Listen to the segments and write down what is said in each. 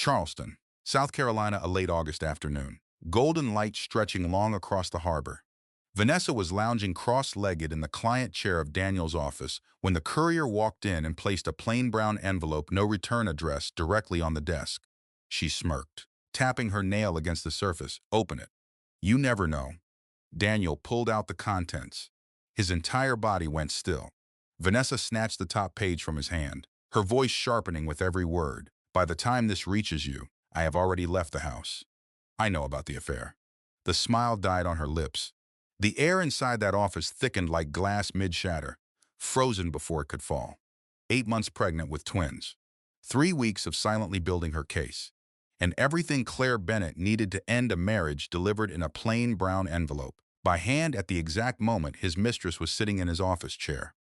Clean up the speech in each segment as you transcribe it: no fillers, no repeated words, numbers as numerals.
Charleston, South Carolina, a late August afternoon. Golden light stretching long across the harbor. Vanessa was lounging cross-legged in the client chair of Daniel's office when the courier walked in and placed a plain brown envelope, no return address, directly on the desk. She smirked, tapping her nail against the surface. "Open it." "You never know." Daniel pulled out the contents. His entire body went still. Vanessa snatched the top page from his hand, her voice sharpening with every word. "By the time this reaches you, I have already left the house. I know about the affair." The smile died on her lips. The air inside that office thickened like glass mid-shatter, frozen before it could fall. 8 months pregnant with twins. 3 weeks of silently building her case. And everything Claire Bennett needed to end a marriage delivered in a plain brown envelope, by hand at the exact moment his mistress was sitting in his office chair.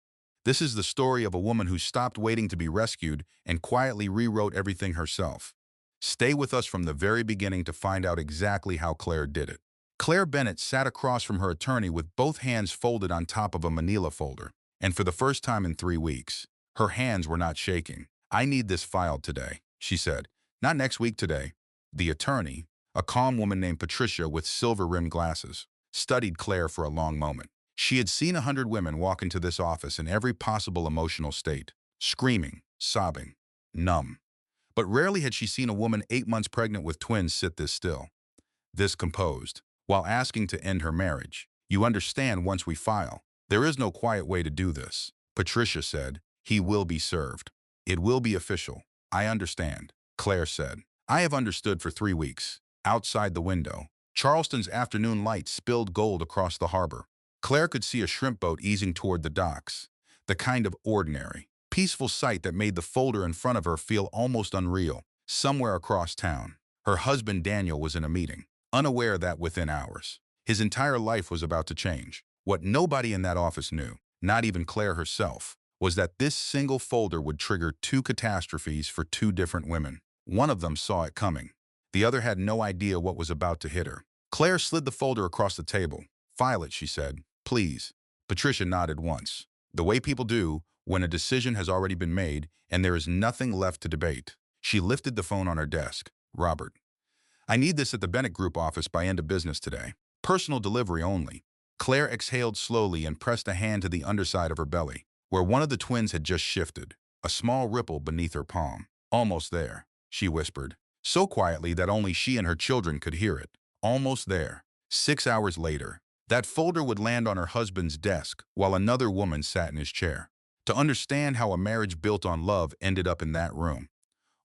This is the story of a woman who stopped waiting to be rescued and quietly rewrote everything herself. Stay with us from the very beginning to find out exactly how Claire did it. Claire Bennett sat across from her attorney with both hands folded on top of a manila folder, and for the first time in 3 weeks, her hands were not shaking. "I need this filed today," she said. "Not next week, today." The attorney, a calm woman named Patricia with silver-rimmed glasses, studied Claire for a long moment. She had seen 100 women walk into this office in every possible emotional state, screaming, sobbing, numb. But rarely had she seen a woman 8 months pregnant with twins sit this still, this composed, while asking to end her marriage. "You understand, once we file, there is no quiet way to do this," Patricia said. "He will be served. It will be official." "I understand," Claire said. "I have understood for 3 weeks." Outside the window, Charleston's afternoon light spilled gold across the harbor. Claire could see a shrimp boat easing toward the docks, the kind of ordinary, peaceful sight that made the folder in front of her feel almost unreal. Somewhere across town, her husband Daniel was in a meeting, unaware that within hours, his entire life was about to change. What nobody in that office knew, not even Claire herself, was that this single folder would trigger 2 catastrophes for 2 different women. One of them saw it coming. The other had no idea what was about to hit her. Claire slid the folder across the table. "File it," she said. "Please." Patricia nodded once, the way people do when a decision has already been made and there is nothing left to debate. She lifted the phone on her desk. "Robert, I need this at the Bennett Group office by end of business today. Personal delivery only." Claire exhaled slowly and pressed a hand to the underside of her belly, where one of the twins had just shifted, a small ripple beneath her palm. "Almost there," she whispered, so quietly that only she and her children could hear it. Almost there. 6 hours later, that folder would land on her husband's desk while another woman sat in his chair. To understand how a marriage built on love ended up in that room,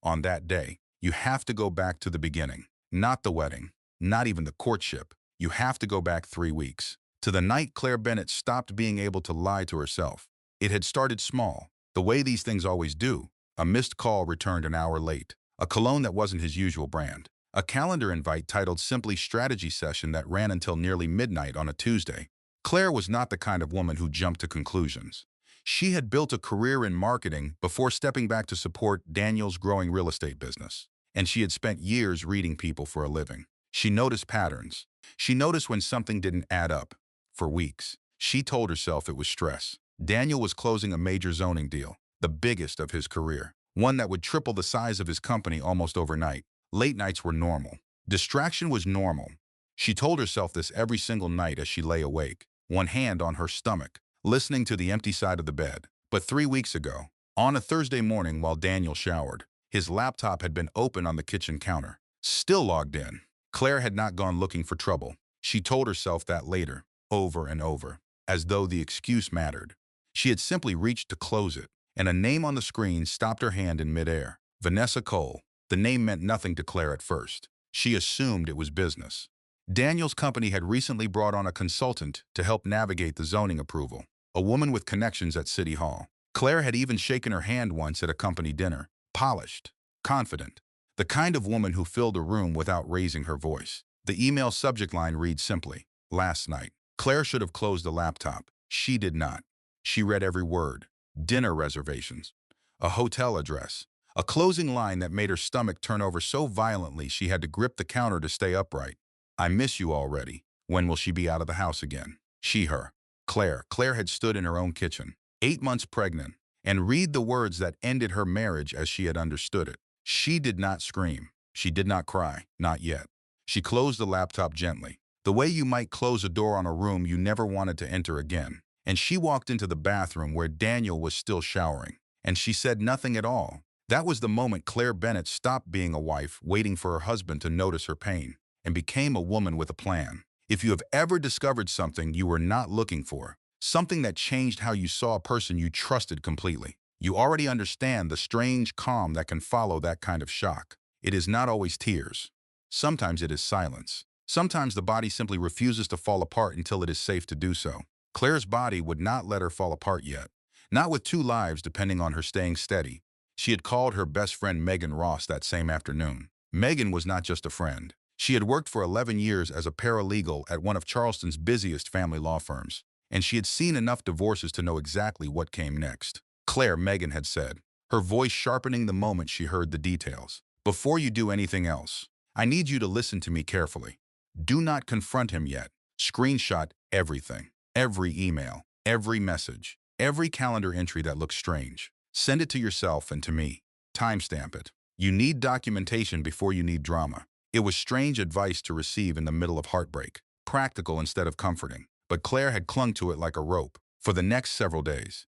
on that day, you have to go back to the beginning. Not the wedding, not even the courtship. You have to go back 3 weeks, to the night Claire Bennett stopped being able to lie to herself. It had started small, the way these things always do. A missed call returned an hour late, a cologne that wasn't his usual brand, a calendar invite titled simply Strategy Session that ran until nearly midnight on a Tuesday. Claire was not the kind of woman who jumped to conclusions. She had built a career in marketing before stepping back to support Daniel's growing real estate business, and she had spent years reading people for a living. She noticed patterns. She noticed when something didn't add up. For weeks, she told herself it was stress. Daniel was closing a major zoning deal, the biggest of his career, one that would triple the size of his company almost overnight. Late nights were normal. Distraction was normal. She told herself this every single night as she lay awake, one hand on her stomach, listening to the empty side of the bed. But 3 weeks ago, on a Thursday morning while Daniel showered, his laptop had been open on the kitchen counter, still logged in. Claire had not gone looking for trouble. She told herself that later, over and over, as though the excuse mattered. She had simply reached to close it, and a name on the screen stopped her hand in midair. Vanessa Cole. The name meant nothing to Claire at first. She assumed it was business. Daniel's company had recently brought on a consultant to help navigate the zoning approval, a woman with connections at City Hall. Claire had even shaken her hand once at a company dinner, polished, confident, the kind of woman who filled a room without raising her voice. The email subject line read simply, "Last night." Claire should have closed the laptop. She did not. She read every word. Dinner reservations, a hotel address, a closing line that made her stomach turn over so violently she had to grip the counter to stay upright. "I miss you already. When will she be out of the house again?" She, her. Claire. Claire had stood in her own kitchen, 8 months pregnant, and read the words that ended her marriage as she had understood it. She did not scream. She did not cry, not yet. She closed the laptop gently, the way you might close a door on a room you never wanted to enter again. And she walked into the bathroom where Daniel was still showering. And she said nothing at all. That was the moment Claire Bennett stopped being a wife waiting for her husband to notice her pain and became a woman with a plan. If you have ever discovered something you were not looking for, something that changed how you saw a person you trusted completely, you already understand the strange calm that can follow that kind of shock. It is not always tears. Sometimes it is silence. Sometimes the body simply refuses to fall apart until it is safe to do so. Claire's body would not let her fall apart yet. Not with two lives depending on her staying steady. She had called her best friend Megan Ross that same afternoon. Megan was not just a friend. She had worked for 11 years as a paralegal at one of Charleston's busiest family law firms, and she had seen enough divorces to know exactly what came next. Claire, Megan had said, her voice sharpening the moment she heard the details. Before you do anything else, I need you to listen to me carefully. Do not confront him yet. Screenshot everything. Every email, every message, every calendar entry that looks strange. Send it to yourself and to me. Timestamp it. You need documentation before you need drama. It was strange advice to receive in the middle of heartbreak, practical instead of comforting, but Claire had clung to it like a rope for the next several days.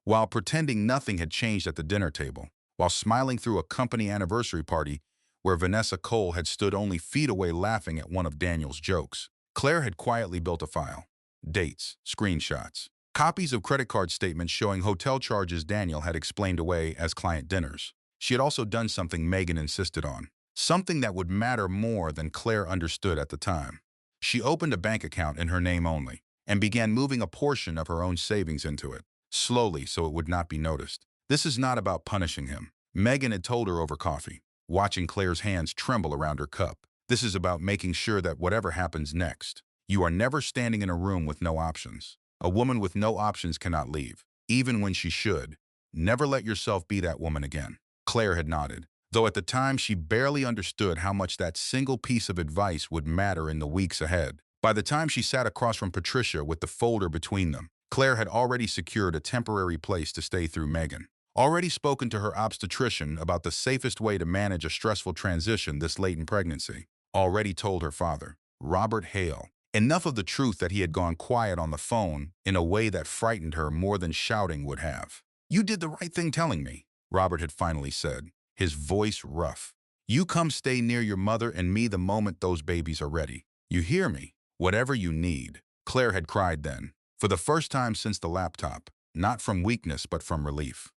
While pretending nothing had changed at the dinner table, while smiling through a company anniversary party where Vanessa Cole had stood only feet away laughing at one of Daniel's jokes, Claire had quietly built a file. Dates, screenshots, copies of credit card statements showing hotel charges Daniel had explained away as client dinners. She had also done something Megan insisted on, something that would matter more than Claire understood at the time. She opened a bank account in her name only and began moving a portion of her own savings into it, slowly so it would not be noticed. This is not about punishing him, Megan had told her over coffee, watching Claire's hands tremble around her cup. This is about making sure that whatever happens next, you are never standing in a room with no options. A woman with no options cannot leave, even when she should. Never let yourself be that woman again. Claire had nodded, though at the time she barely understood how much that single piece of advice would matter in the weeks ahead. By the time she sat across from Patricia with the folder between them, Claire had already secured a temporary place to stay through Megan, already spoken to her obstetrician about the safest way to manage a stressful transition this late in pregnancy, already told her father, Robert Hale, enough of the truth that he had gone quiet on the phone in a way that frightened her more than shouting would have. You did the right thing telling me, Robert had finally said, his voice rough. You come stay near your mother and me the moment those babies are ready. You hear me? Whatever you need. Claire had cried then, for the first time since the laptop, not from weakness but from relief.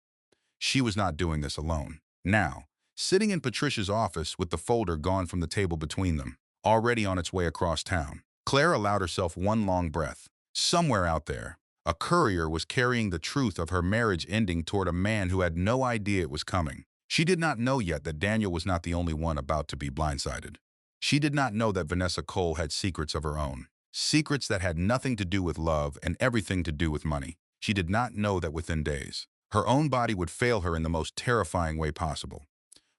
She was not doing this alone. Now, sitting in Patricia's office with the folder gone from the table between them, already on its way across town, Claire allowed herself one long breath. Somewhere out there, a courier was carrying the truth of her marriage ending toward a man who had no idea it was coming. She did not know yet that Daniel was not the only one about to be blindsided. She did not know that Vanessa Cole had secrets of her own, secrets that had nothing to do with love and everything to do with money. She did not know that within days, her own body would fail her in the most terrifying way possible,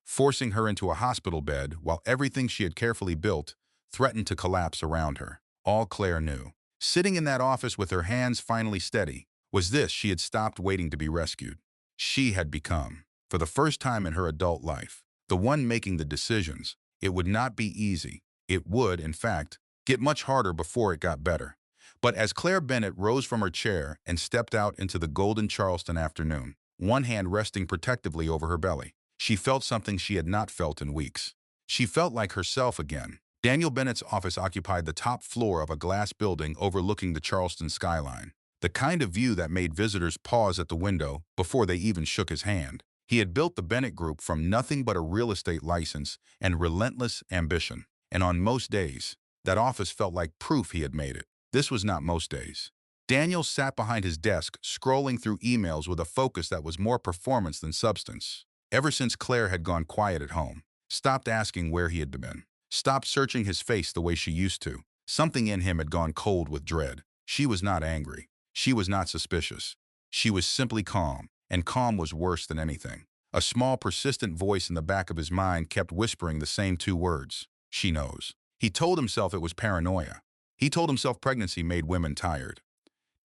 forcing her into a hospital bed while everything she had carefully built threatened to collapse around her. All Claire knew, sitting in that office with her hands finally steady, was this: she had stopped waiting to be rescued. She had become, for the first time in her adult life, the one making the decisions. It would not be easy. It would, in fact, get much harder before it got better. But as Claire Bennett rose from her chair and stepped out into the golden Charleston afternoon, one hand resting protectively over her belly, she felt something she had not felt in weeks. She felt like herself again. Daniel Bennett's office occupied the top floor of a glass building overlooking the Charleston skyline, the kind of view that made visitors pause at the window before they even shook his hand. He had built the Bennett Group from nothing but a real estate license and relentless ambition, and on most days, that office felt like proof he had made it. This was not most days. Daniel sat behind his desk, scrolling through emails with a focus that was more performance than substance. Ever since Claire had gone quiet at home, stopped asking where he had been, stopped searching his face the way she used to, something in him had gone cold with dread. She was not angry. She was not suspicious. She was simply calm, and calm was worse than anything. A small, persistent voice in the back of his mind kept whispering the same two words: she knows. He told himself it was paranoia. He told himself pregnancy made women tired,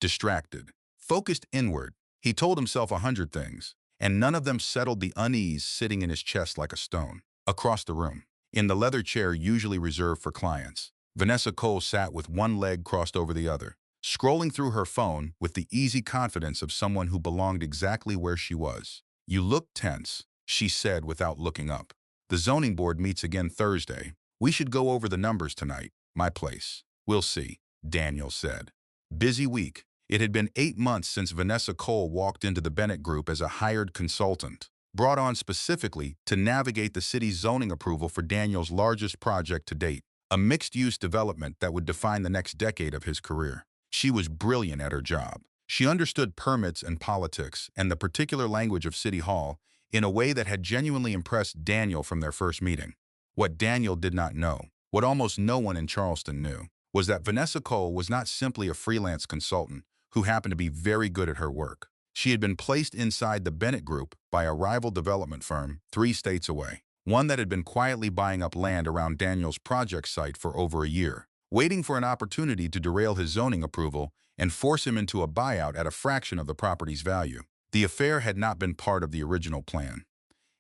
distracted, focused inward. He told himself 100 things, and none of them settled the unease sitting in his chest like a stone. Across the room, in the leather chair usually reserved for clients. Vanessa Cole sat with one leg crossed over the other, scrolling through her phone with the easy confidence of someone who belonged exactly where she was. "You look tense," she said without looking up. "The zoning board meets again Thursday. We should go over the numbers tonight. My place. We'll see," Daniel said. Busy week. It had been 8 months since Vanessa Cole walked into the Bennett Group as a hired consultant, brought on specifically to navigate the city's zoning approval for Daniel's largest project to date, a mixed-use development that would define the next decade of his career. She was brilliant at her job. She understood permits and politics and the particular language of City Hall in a way that had genuinely impressed Daniel from their first meeting. What Daniel did not know, what almost no one in Charleston knew, was that Vanessa Cole was not simply a freelance consultant who happened to be very good at her work. She had been placed inside the Bennett Group by a rival development firm 3 states away, one that had been quietly buying up land around Daniel's project site for over a year, waiting for an opportunity to derail his zoning approval and force him into a buyout at a fraction of the property's value. The affair had not been part of the original plan.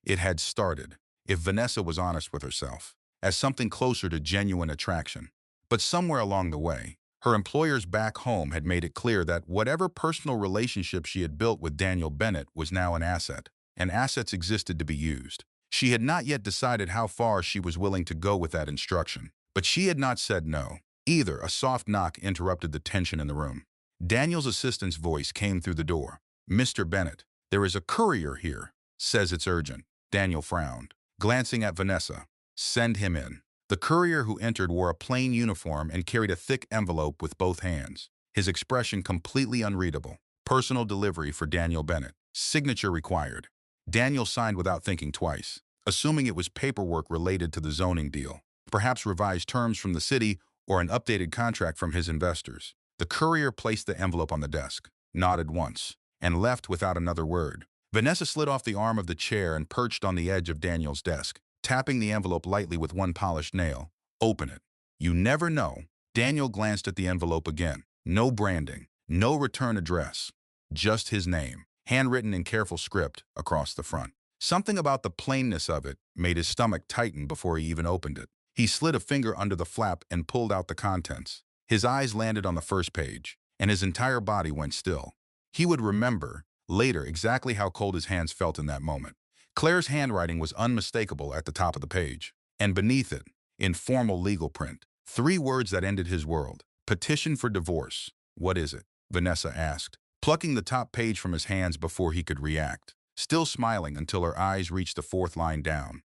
It had started, if Vanessa was honest with herself, as something closer to genuine attraction. But somewhere along the way, her employers back home had made it clear that whatever personal relationship she had built with Daniel Bennett was now an asset, and assets existed to be used. She had not yet decided how far she was willing to go with that instruction, but she had not said no. Either. A soft knock interrupted the tension in the room. Daniel's assistant's voice came through the door. "Mr. Bennett, there is a courier here. Says it's urgent." Daniel frowned, glancing at Vanessa. "Send him in." The courier who entered wore a plain uniform and carried a thick envelope with both hands, his expression completely unreadable. "Personal delivery for Daniel Bennett. Signature required." Daniel signed without thinking twice, assuming it was paperwork related to the zoning deal, perhaps revised terms from the city or an updated contract from his investors. The courier placed the envelope on the desk, nodded once, and left without another word. Vanessa slid off the arm of the chair and perched on the edge of Daniel's desk, tapping the envelope lightly with one polished nail. "Open it." "You never know." Daniel glanced at the envelope again. No branding, no return address, just his name, handwritten in careful script across the front. Something about the plainness of it made his stomach tighten before he even opened it. He slid a finger under the flap and pulled out the contents. His eyes landed on the first page, and his entire body went still. He would remember, later, exactly how cold his hands felt in that moment. Claire's handwriting was unmistakable at the top of the page, and beneath it, in formal legal print, 3 words that ended his world. "Petition for divorce." "What is it?" Vanessa asked, plucking the top page from his hands before he could react, still smiling until her eyes reached the 4th line down.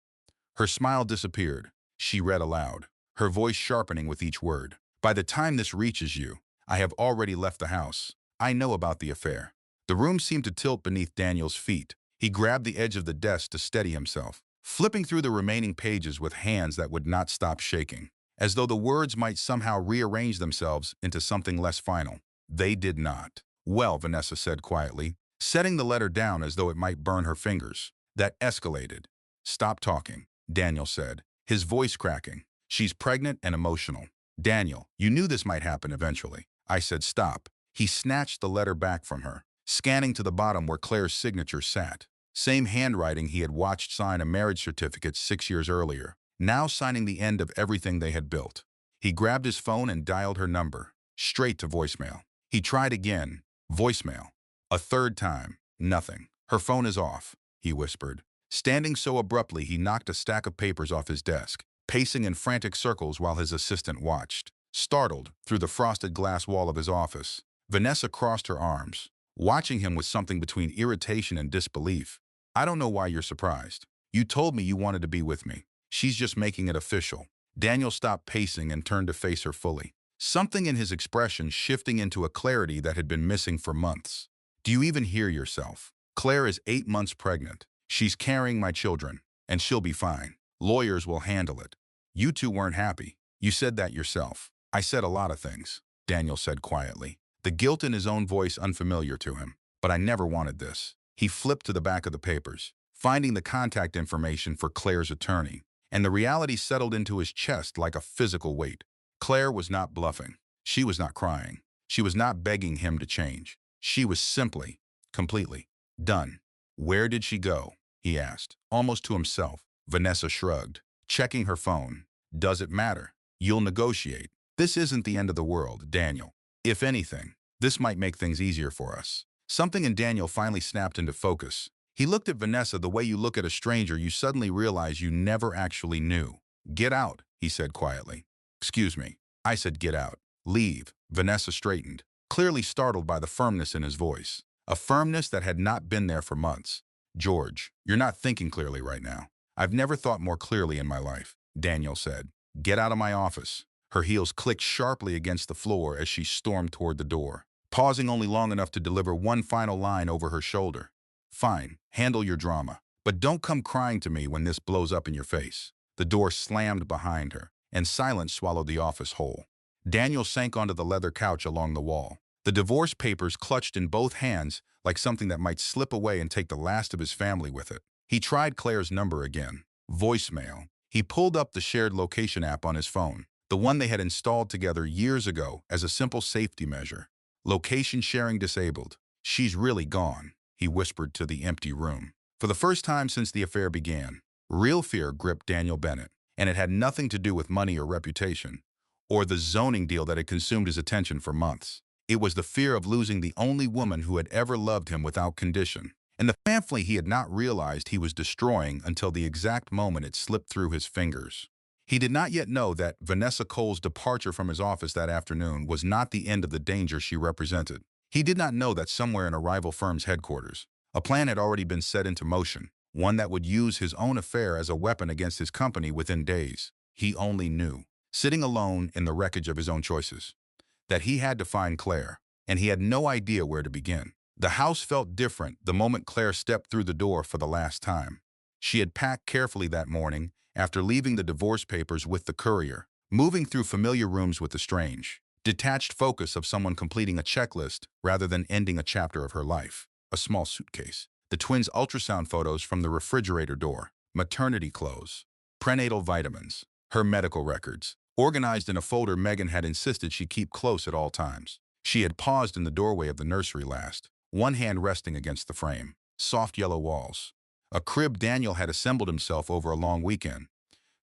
Her smile disappeared. She read aloud, her voice sharpening with each word. "By the time this reaches you, I have already left the house. I know about the affair." The room seemed to tilt beneath Daniel's feet. He grabbed the edge of the desk to steady himself, flipping through the remaining pages with hands that would not stop shaking, as though the words might somehow rearrange themselves into something less final. They did not. "Well," Vanessa said quietly, setting the letter down as though it might burn her fingers. That escalated. "Stop talking," Daniel said, his voice cracking. "She's pregnant and emotional." "Daniel, you knew this might happen eventually." I said stop. He snatched the letter back from her, scanning to the bottom where Claire's signature sat. Same handwriting he had watched sign a marriage certificate 6 years earlier, now signing the end of everything they had built. He grabbed his phone and dialed her number, straight to voicemail. He tried again, voicemail. A 3rd time, nothing. "Her phone is off," he whispered. Standing so abruptly, he knocked a stack of papers off his desk, pacing in frantic circles while his assistant watched. Startled, through the frosted glass wall of his office, Vanessa crossed her arms, watching him with something between irritation and disbelief. "I don't know why you're surprised. You told me you wanted to be with me. She's just making it official." Daniel stopped pacing and turned to face her fully, something in his expression shifting into a clarity that had been missing for months. "Do you even hear yourself? Claire is 8 months pregnant. She's carrying my children, and she'll be fine. Lawyers will handle it. You 2 weren't happy. You said that yourself." "I said a lot of things," Daniel said quietly, the guilt in his own voice unfamiliar to him. "But I never wanted this." He flipped to the back of the papers, finding the contact information for Claire's attorney, and the reality settled into his chest like a physical weight. Claire was not bluffing. She was not crying. She was not begging him to change. She was simply, completely, done. "Where did she go?" he asked, almost to himself. Vanessa shrugged. checking her phone. Does it matter? You'll negotiate. This isn't the end of the world, Daniel. If anything, this might make things easier for us. Something in Daniel finally snapped into focus. He looked at Vanessa the way you look at a stranger you suddenly realize you never actually knew. Get out, he said quietly. Excuse me. I said get out. Leave. Vanessa straightened, clearly startled by the firmness in his voice. A firmness that had not been there for months. George, you're not thinking clearly right now. I've never thought more clearly in my life, Daniel said. Get out of my office. Her heels clicked sharply against the floor as she stormed toward the door, pausing only long enough to deliver one final line over her shoulder. Fine, handle your drama, but don't come crying to me when this blows up in your face. The door slammed behind her, and silence swallowed the office whole. Daniel sank onto the leather couch along the wall, the divorce papers clutched in both hands like something that might slip away and take the last of his family with it. He tried Claire's number again. Voicemail. He pulled up the shared location app on his phone, the one they had installed together years ago as a simple safety measure. Location sharing disabled. She's really gone, he whispered to the empty room. For the first time since the affair began, real fear gripped Daniel Bennett, and it had nothing to do with money or reputation, or the zoning deal that had consumed his attention for months. It was the fear of losing the only woman who had ever loved him without condition, and the family he had not realized he was destroying until the exact moment it slipped through his fingers. He did not yet know that Vanessa Cole's departure from his office that afternoon was not the end of the danger she represented. He did not know that somewhere in a rival firm's headquarters, a plan had already been set into motion, one that would use his own affair as a weapon against his company within days. He only knew, sitting alone in the wreckage of his own choices, that he had to find Claire, and he had no idea where to begin. The house felt different the moment Claire stepped through the door for the last time. She had packed carefully that morning after leaving the divorce papers with the courier, moving through familiar rooms with the strange, detached focus of someone completing a checklist rather than ending a chapter of her life. A small suitcase, the twins' ultrasound photos from the refrigerator door, maternity clothes, prenatal vitamins, her medical records, organized in a folder Megan had insisted she keep close at all times. She had paused in the doorway of the nursery last, one hand resting against the frame. Soft yellow walls. A crib Daniel had assembled himself over a long weekend,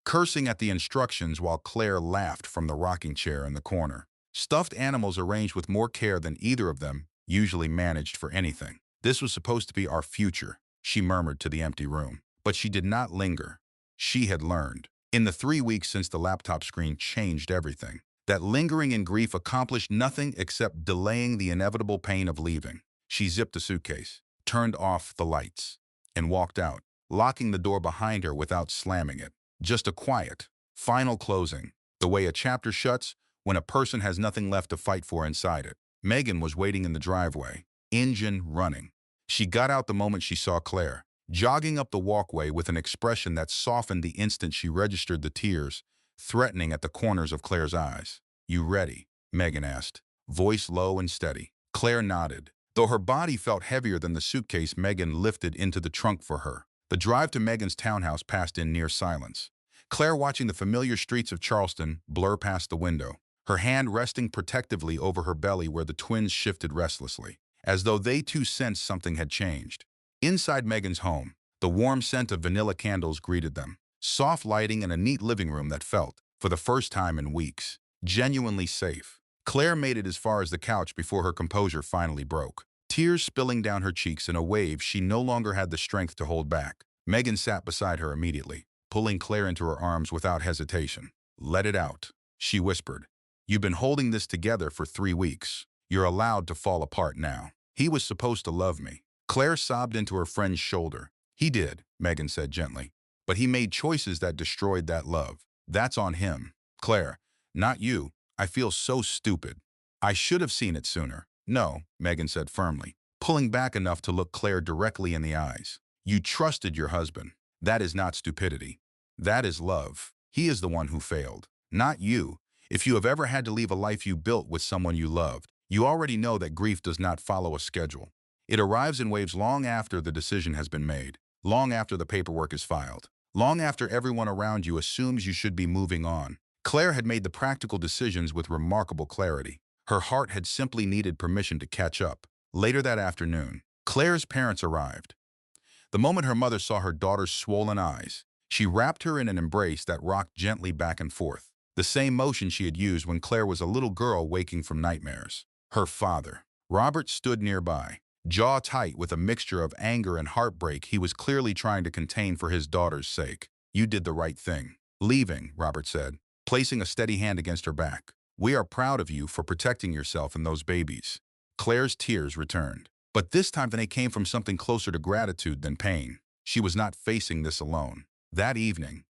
cursing at the instructions while Claire laughed from the rocking chair in the corner. Stuffed animals arranged with more care than either of them usually managed for anything. This was supposed to be our future, she murmured to the empty room. But she did not linger. She had learned, in the 3 weeks since the laptop screen changed everything, that lingering in grief accomplished nothing except delaying the inevitable pain of leaving. She zipped the suitcase, turned off the lights, and walked out, locking the door behind her without slamming it. Just a quiet, final closing, the way a chapter shuts when a person has nothing left to fight for inside it. Megan was waiting in the driveway, engine running. She got out the moment she saw Claire, jogging up the walkway with an expression that softened the instant she registered the tears, threatening at the corners of Claire's eyes. You ready? Megan asked, voice low and steady. Claire nodded. Though her body felt heavier than the suitcase Megan lifted into the trunk for her, the drive to Megan's townhouse passed in near silence. Claire watching the familiar streets of Charleston blur past the window, her hand resting protectively over her belly where the twins shifted restlessly, as though they too sensed something had changed. Inside Megan's home, the warm scent of vanilla candles greeted them, soft lighting and a neat living room that felt, for the first time in weeks, genuinely safe. Claire made it as far as the couch before her composure finally broke, tears spilling down her cheeks in a wave she no longer had the strength to hold back. Megan sat beside her immediately, pulling Claire into her arms without hesitation. Let it out, she whispered. You've been holding this together for 3 weeks. You're allowed to fall apart now. He was supposed to love me. Claire sobbed into her friend's shoulder. He did, Megan said gently. But he made choices that destroyed that love. That's on him. Claire, not you. I feel so stupid. I should have seen it sooner. No, Megan said firmly, pulling back enough to look Claire directly in the eyes. You trusted your husband. That is not stupidity. That is love. He is the one who failed, not you. If you have ever had to leave a life you built with someone you loved, you already know that grief does not follow a schedule. It arrives in waves long after the decision has been made, long after the paperwork is filed, long after everyone around you assumes you should be moving on. Claire had made the practical decisions with remarkable clarity. Her heart had simply needed permission to catch up. Later that afternoon, Claire's parents arrived. The moment her mother saw her daughter's swollen eyes, She wrapped her in an embrace that rocked gently back and forth, the same motion she had used when Claire was a little girl waking from nightmares. Her father, Robert, stood nearby, jaw tight with a mixture of anger and heartbreak he was clearly trying to contain for his daughter's sake. "You did the right thing. Leaving," Robert said, placing a steady hand against her back. "We are proud of you for protecting yourself and those babies." Claire's tears returned, but this time they came from something closer to gratitude than pain. She was not facing this alone. That evening,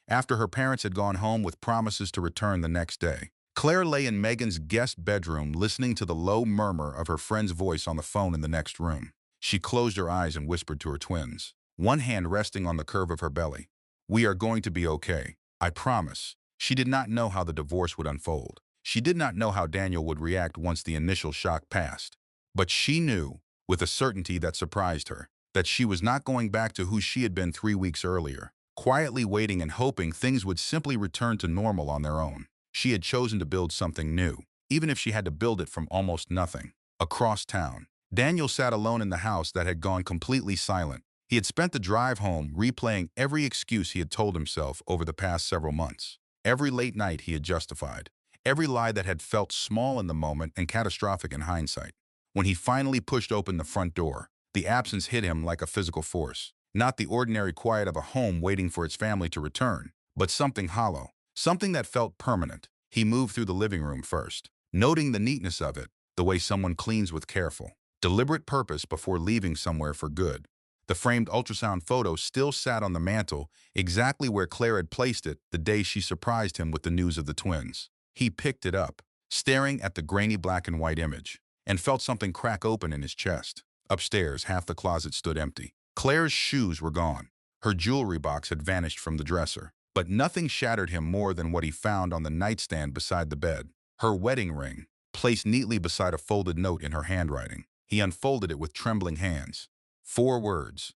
after her parents had gone home with promises to return the next day, Claire lay in Megan's guest bedroom listening to the low murmur of her friend's voice on the phone in the next room. She closed her eyes and whispered to her twins, one hand resting on the curve of her belly. "We are going to be okay. I promise." She did not know how the divorce would unfold. She did not know how Daniel would react once the initial shock passed. But she knew, with a certainty that surprised her, that she was not going back to who she had been 3 weeks earlier, quietly waiting and hoping things would simply return to normal on their own. She had chosen to build something new, even if she had to build it from almost nothing. Across town, Daniel sat alone in the house that had gone completely silent. He had spent the drive home replaying every excuse he had told himself over the past several months. Every late night he had justified. Every lie that had felt small in the moment and catastrophic in hindsight. When he finally pushed open the front door, the absence hit him like a physical force. Not the ordinary quiet of a home waiting for its family to return, but something hollow, something that felt permanent. He moved through the living room first, noting the neatness of it, the way someone cleans with careful, deliberate purpose before leaving somewhere for good. The framed ultrasound photo still sat on the mantel, exactly where Claire had placed it the day she surprised him with the news of the twins. He picked it up, staring at the grainy black and white image, and felt something crack open in his chest. Upstairs, half the closet stood empty. Claire's shoes were gone. Her jewelry box had vanished from the dresser. But nothing shattered him more than what he found on the nightstand beside the bed. Her wedding ring, placed neatly beside a folded note in her handwriting. He unfolded it with trembling hands. 4 words.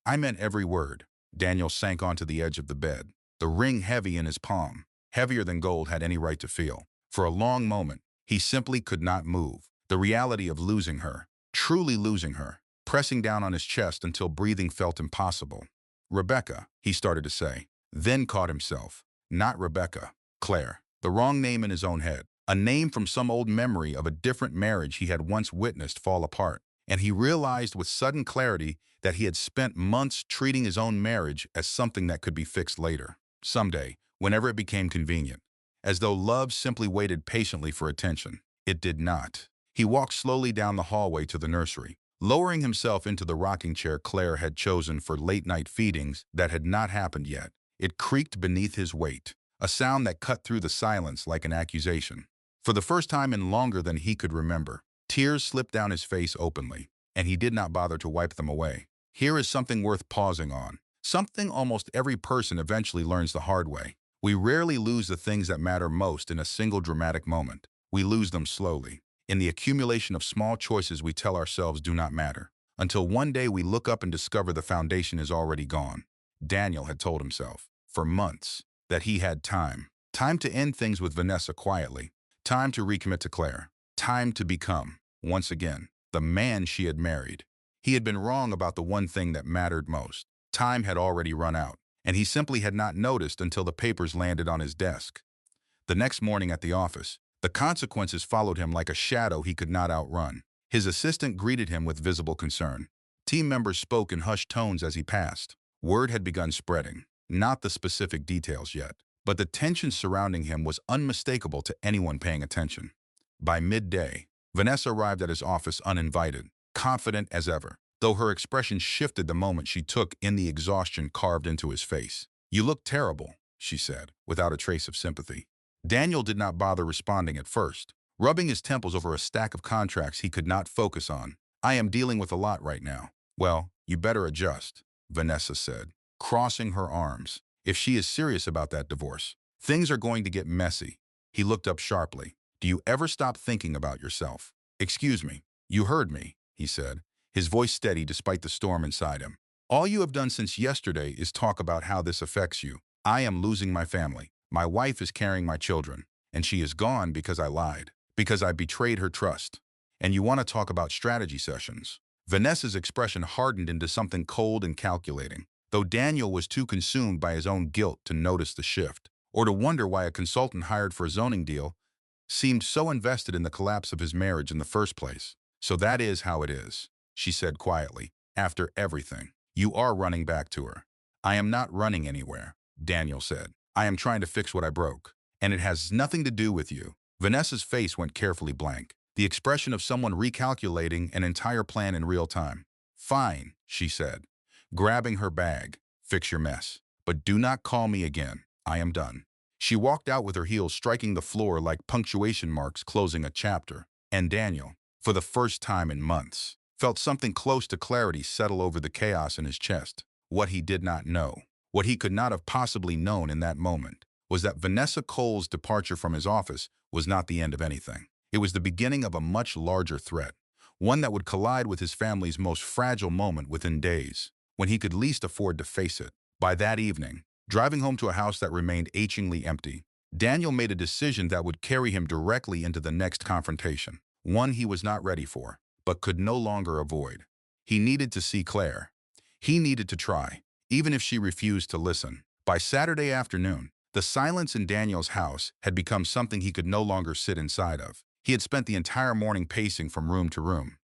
"I meant every word." Daniel sank onto the edge of the bed, the ring heavy in his palm, heavier than gold had any right to feel. For a long moment, he simply could not move. The reality of losing her, truly losing her, pressing down on his chest until breathing felt impossible. "Rebecca," he started to say, then caught himself. Not Rebecca, Claire. The wrong name in his own head. A name from some old memory of a different marriage he had once witnessed fall apart. And he realized with sudden clarity that he had spent months treating his own marriage as something that could be fixed later, someday, whenever it became convenient. As though love simply waited patiently for attention. It did not. He walked slowly down the hallway to the nursery, lowering himself into the rocking chair Claire had chosen for late-night feedings that had not happened yet. It creaked beneath his weight, a sound that cut through the silence like an accusation. For the first time in longer than he could remember, tears slipped down his face openly, and he did not bother to wipe them away. Here is something worth pausing on, something almost every person eventually learns the hard way. We rarely lose the things that matter most in a single dramatic moment. We lose them slowly, in the accumulation of small choices we tell ourselves do not matter, until one day we look up and discover the foundation is already gone. Daniel had told himself, for months, that he had time. Time to end things with Vanessa quietly. Time to recommit to Claire. Time to become, once again, the man she had married. He had been wrong about the one thing that mattered most. Time had already run out, and he simply had not noticed until the papers landed on his desk. The next morning at the office, the consequences followed him like a shadow he could not outrun. His assistant greeted him with visible concern. Team members spoke in hushed tones as he passed. Word had begun spreading. Not the specific details yet, but the tension surrounding him was unmistakable to anyone paying attention. By midday, Vanessa arrived at his office uninvited, confident as ever, though her expression shifted the moment she took in the exhaustion carved into his face. "You look terrible," she said, without a trace of sympathy. Daniel did not bother responding at first, rubbing his temples over a stack of contracts he could not focus on. "I am dealing with a lot right now." "Well, you better adjust," Vanessa said, crossing her arms. "If she is serious about that divorce, things are going to get messy." He looked up sharply. "Do you ever stop thinking about yourself?" "Excuse me, you heard me," he said, his voice steady despite the storm inside him. "All you have done since yesterday is talk about how this affects you. I am losing my family. My wife is carrying my children, and she is gone because I lied, because I betrayed her trust. And you want to talk about strategy sessions?" Vanessa's expression hardened into something cold and calculating. though Daniel was too consumed by his own guilt to notice the shift, or to wonder why a consultant hired for a zoning deal seemed so invested in the collapse of his marriage in the first place. "So that is how it is," she said quietly. "After everything, you are running back to her." "I am not running anywhere," Daniel said. "I am trying to fix what I broke, and it has nothing to do with you." Vanessa's face went carefully blank, the expression of someone recalculating an entire plan in real time. "Fine," she said, grabbing her bag. "Fix your mess. But do not call me again. I am done." She walked out with her heels striking the floor like punctuation marks closing a chapter. And Daniel, for the first time in months, felt something close to clarity settle over the chaos in his chest. What he did not know, what he could not have possibly known in that moment, was that Vanessa Cole's departure from his office was not the end of anything. It was the beginning of a much larger threat, one that would collide with his family's most fragile moment within days, when he could least afford to face it. By that evening, driving home to a house that remained achingly empty, Daniel made a decision that would carry him directly into the next confrontation, one he was not ready for, but could no longer avoid. He needed to see Claire. He needed to try, even if she refused to listen. By Saturday afternoon, the silence in Daniel's house had become something he could no longer sit inside of. He had spent the entire morning pacing from room to room,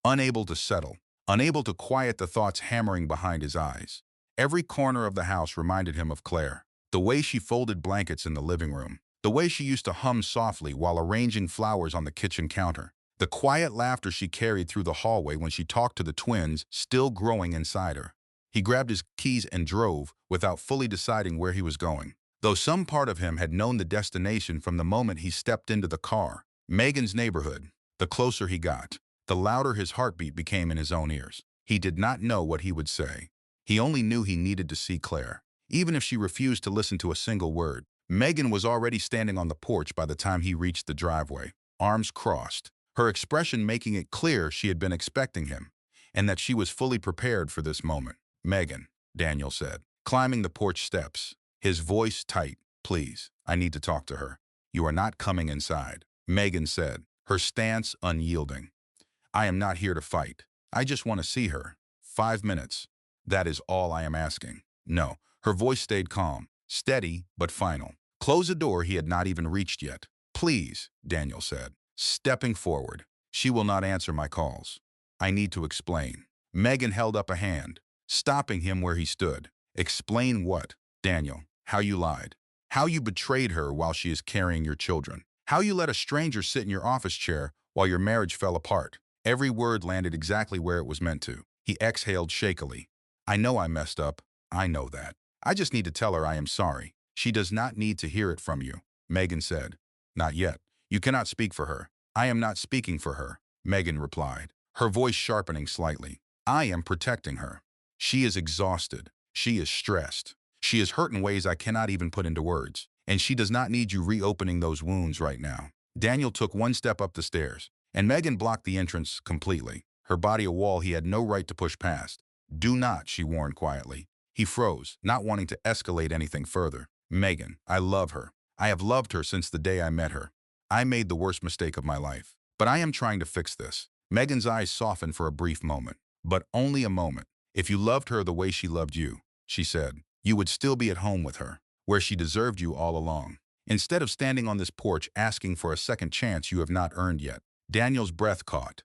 unable to settle, unable to quiet the thoughts hammering behind his eyes. Every corner of the house reminded him of Claire. The way she folded blankets in the living room, the way she used to hum softly while arranging flowers on the kitchen counter, the quiet laughter she carried through the hallway when she talked to the twins still growing inside her. He grabbed his keys and drove without fully deciding where he was going, though some part of him had known the destination from the moment he stepped into the car. Megan's neighborhood. The closer he got, the louder his heartbeat became in his own ears. He did not know what he would say. He only knew he needed to see Claire, even if she refused to listen to a single word. Megan was already standing on the porch by the time he reached the driveway, arms crossed, her expression making it clear she had been expecting him, and that she was fully prepared for this moment. "Megan," Daniel said, climbing the porch steps, his voice tight. "Please, I need to talk to her." "You are not coming inside," Megan said, her stance unyielding. "I am not here to fight. I just want to see her. 5 minutes. That is all I am asking." "No." Her voice stayed calm, steady but final. "Close a door he had not even reached yet." "Please," Daniel said, stepping forward. "She will not answer my calls. I need to explain." Megan held up a hand, stopping him where he stood. "Explain what?" "Daniel, how you lied. How you betrayed her while she is carrying your children. How you let a stranger sit in your office chair while your marriage fell apart." Every word landed exactly where it was meant to. He exhaled shakily. "I know I messed up. I know that. I just need to tell her I am sorry." "She does not need to hear it from you," Megan said. "Not yet. You cannot speak for her." "I am not speaking for her," Megan replied, her voice sharpening slightly. "I am protecting her. She is exhausted. She is stressed. She is hurt in ways I cannot even put into words. And she does not need you reopening those wounds right now." Daniel took one step up the stairs, and Megan blocked the entrance completely, her body a wall he had no right to push past. "Do not," she warned quietly. He froze, not wanting to escalate anything further. "Megan, I love her. I have loved her since the day I met her. I made the worst mistake of my life. But I am trying to fix this." Megan's eyes softened for a brief moment, but only a moment. "If you loved her the way she loved you," she said, "you would still be at home with her, where she deserved you all along, instead of standing on this porch asking for a second chance you have not earned yet." Daniel's breath caught.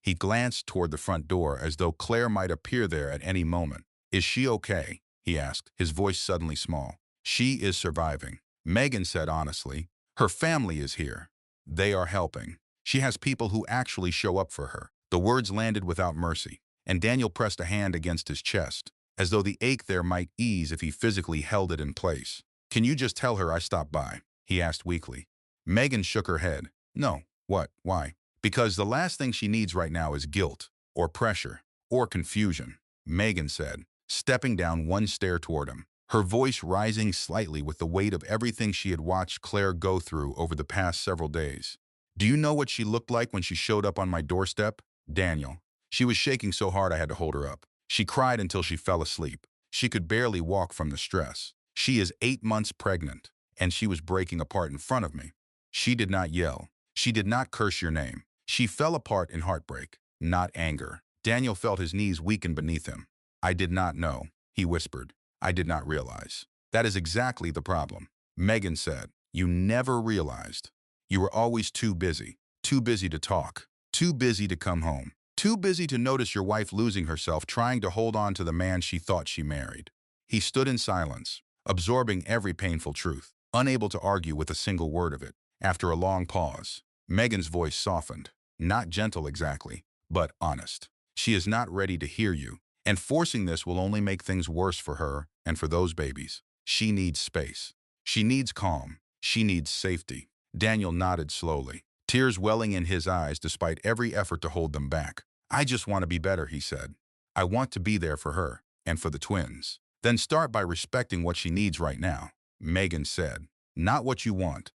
He glanced toward the front door as though Claire might appear there at any moment. "Is she okay?" he asked, his voice suddenly small. "She is surviving," Megan said honestly. "Her family is here. They are helping. She has people who actually show up for her." The words landed without mercy, and Daniel pressed a hand against his chest, as though the ache there might ease if he physically held it in place. "Can you just tell her I stopped by?" he asked weakly. Megan shook her head. "No. What? Why?" "Because the last thing she needs right now is guilt, or pressure, or confusion," Megan said, stepping down one stair toward him, her voice rising slightly with the weight of everything she had watched Claire go through over the past several days. "Do you know what she looked like when she showed up on my doorstep?" "Daniel." "She was shaking so hard I had to hold her up. She cried until she fell asleep. She could barely walk from the stress. She is 8 months pregnant, and she was breaking apart in front of me. She did not yell. She did not curse your name. She fell apart in heartbreak, not anger." Daniel felt his knees weaken beneath him. "I did not know," he whispered. I did not realize. That is exactly the problem. Megan said, you never realized. You were always too busy to talk, too busy to come home, too busy to notice your wife losing herself trying to hold on to the man she thought she married. He stood in silence, absorbing every painful truth, unable to argue with a single word of it. After a long pause, Megan's voice softened, not gentle exactly, but honest. She is not ready to hear you, and forcing this will only make things worse for her and for those babies. She needs space. She needs calm. She needs safety. Daniel nodded slowly, tears welling in his eyes despite every effort to hold them back. I just want to be better, he said. I want to be there for her and for the twins. Then start by respecting what she needs right now, Megan said. Not what you want.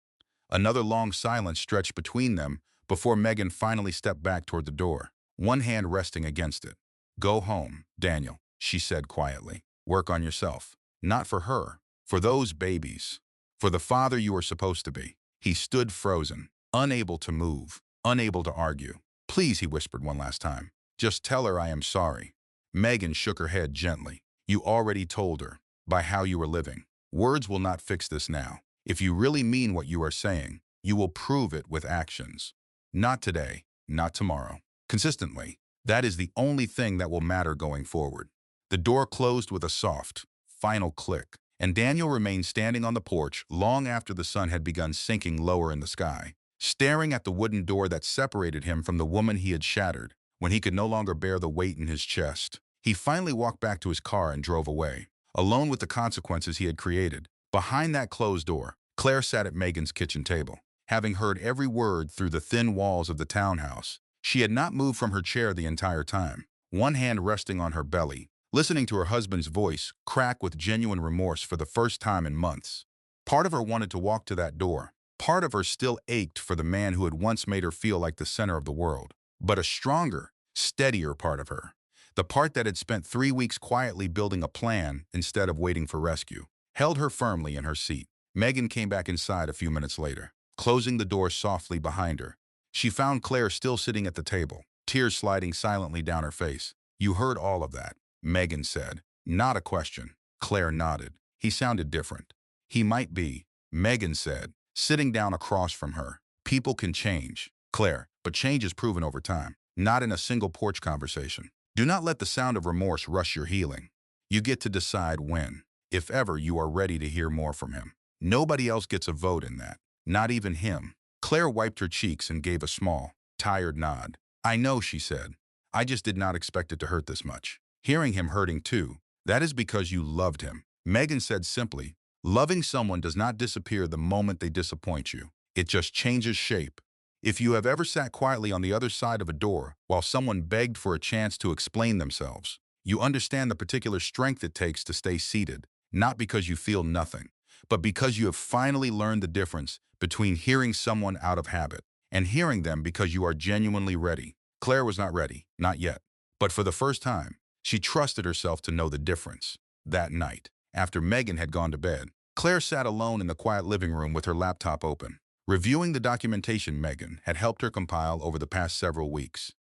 Another long silence stretched between them before Megan finally stepped back toward the door, one hand resting against it. Go home, Daniel, she said quietly. Work on yourself. Not for her, for those babies, for the father you are supposed to be. He stood frozen, unable to move, unable to argue. Please, he whispered one last time. Just tell her I am sorry. Megan shook her head gently. You already told her, by how you were living. Words will not fix this now. If you really mean what you are saying, you will prove it with actions. Not today, not tomorrow. Consistently. That is the only thing that will matter going forward. The door closed with a soft, final click, and Daniel remained standing on the porch long after the sun had begun sinking lower in the sky, staring at the wooden door that separated him from the woman he had shattered. When he could no longer bear the weight in his chest, he finally walked back to his car and drove away, alone with the consequences he had created. Behind that closed door, Claire sat at Megan's kitchen table, having heard every word through the thin walls of the townhouse. She had not moved from her chair the entire time, one hand resting on her belly, listening to her husband's voice crack with genuine remorse for the first time in months. Part of her wanted to walk to that door. Part of her still ached for the man who had once made her feel like the center of the world. But a stronger, steadier part of her, the part that had spent 3 weeks quietly building a plan instead of waiting for rescue, held her firmly in her seat. Megan came back inside a few minutes later, closing the door softly behind her. She found Claire still sitting at the table, tears sliding silently down her face. You heard all of that, Megan said. Not a question. Claire nodded. He sounded different. He might be, Megan said, sitting down across from her. People can change, Claire, but change is proven over time, not in a single porch conversation. Do not let the sound of remorse rush your healing. You get to decide when, if ever, you are ready to hear more from him. Nobody else gets a vote in that, not even him. Claire wiped her cheeks and gave a small, tired nod. I know, she said. I just did not expect it to hurt this much. Hearing him hurting too, that is because you loved him. Megan said simply, loving someone does not disappear the moment they disappoint you. It just changes shape. If you have ever sat quietly on the other side of a door while someone begged for a chance to explain themselves, you understand the particular strength it takes to stay seated, not because you feel nothing, but because you have finally learned the difference between hearing someone out of habit and hearing them because you are genuinely ready. Claire was not ready, not yet. But for the first time, she trusted herself to know the difference. That night, after Megan had gone to bed, Claire sat alone in the quiet living room with her laptop open, reviewing the documentation Megan had helped her compile over the past several weeks.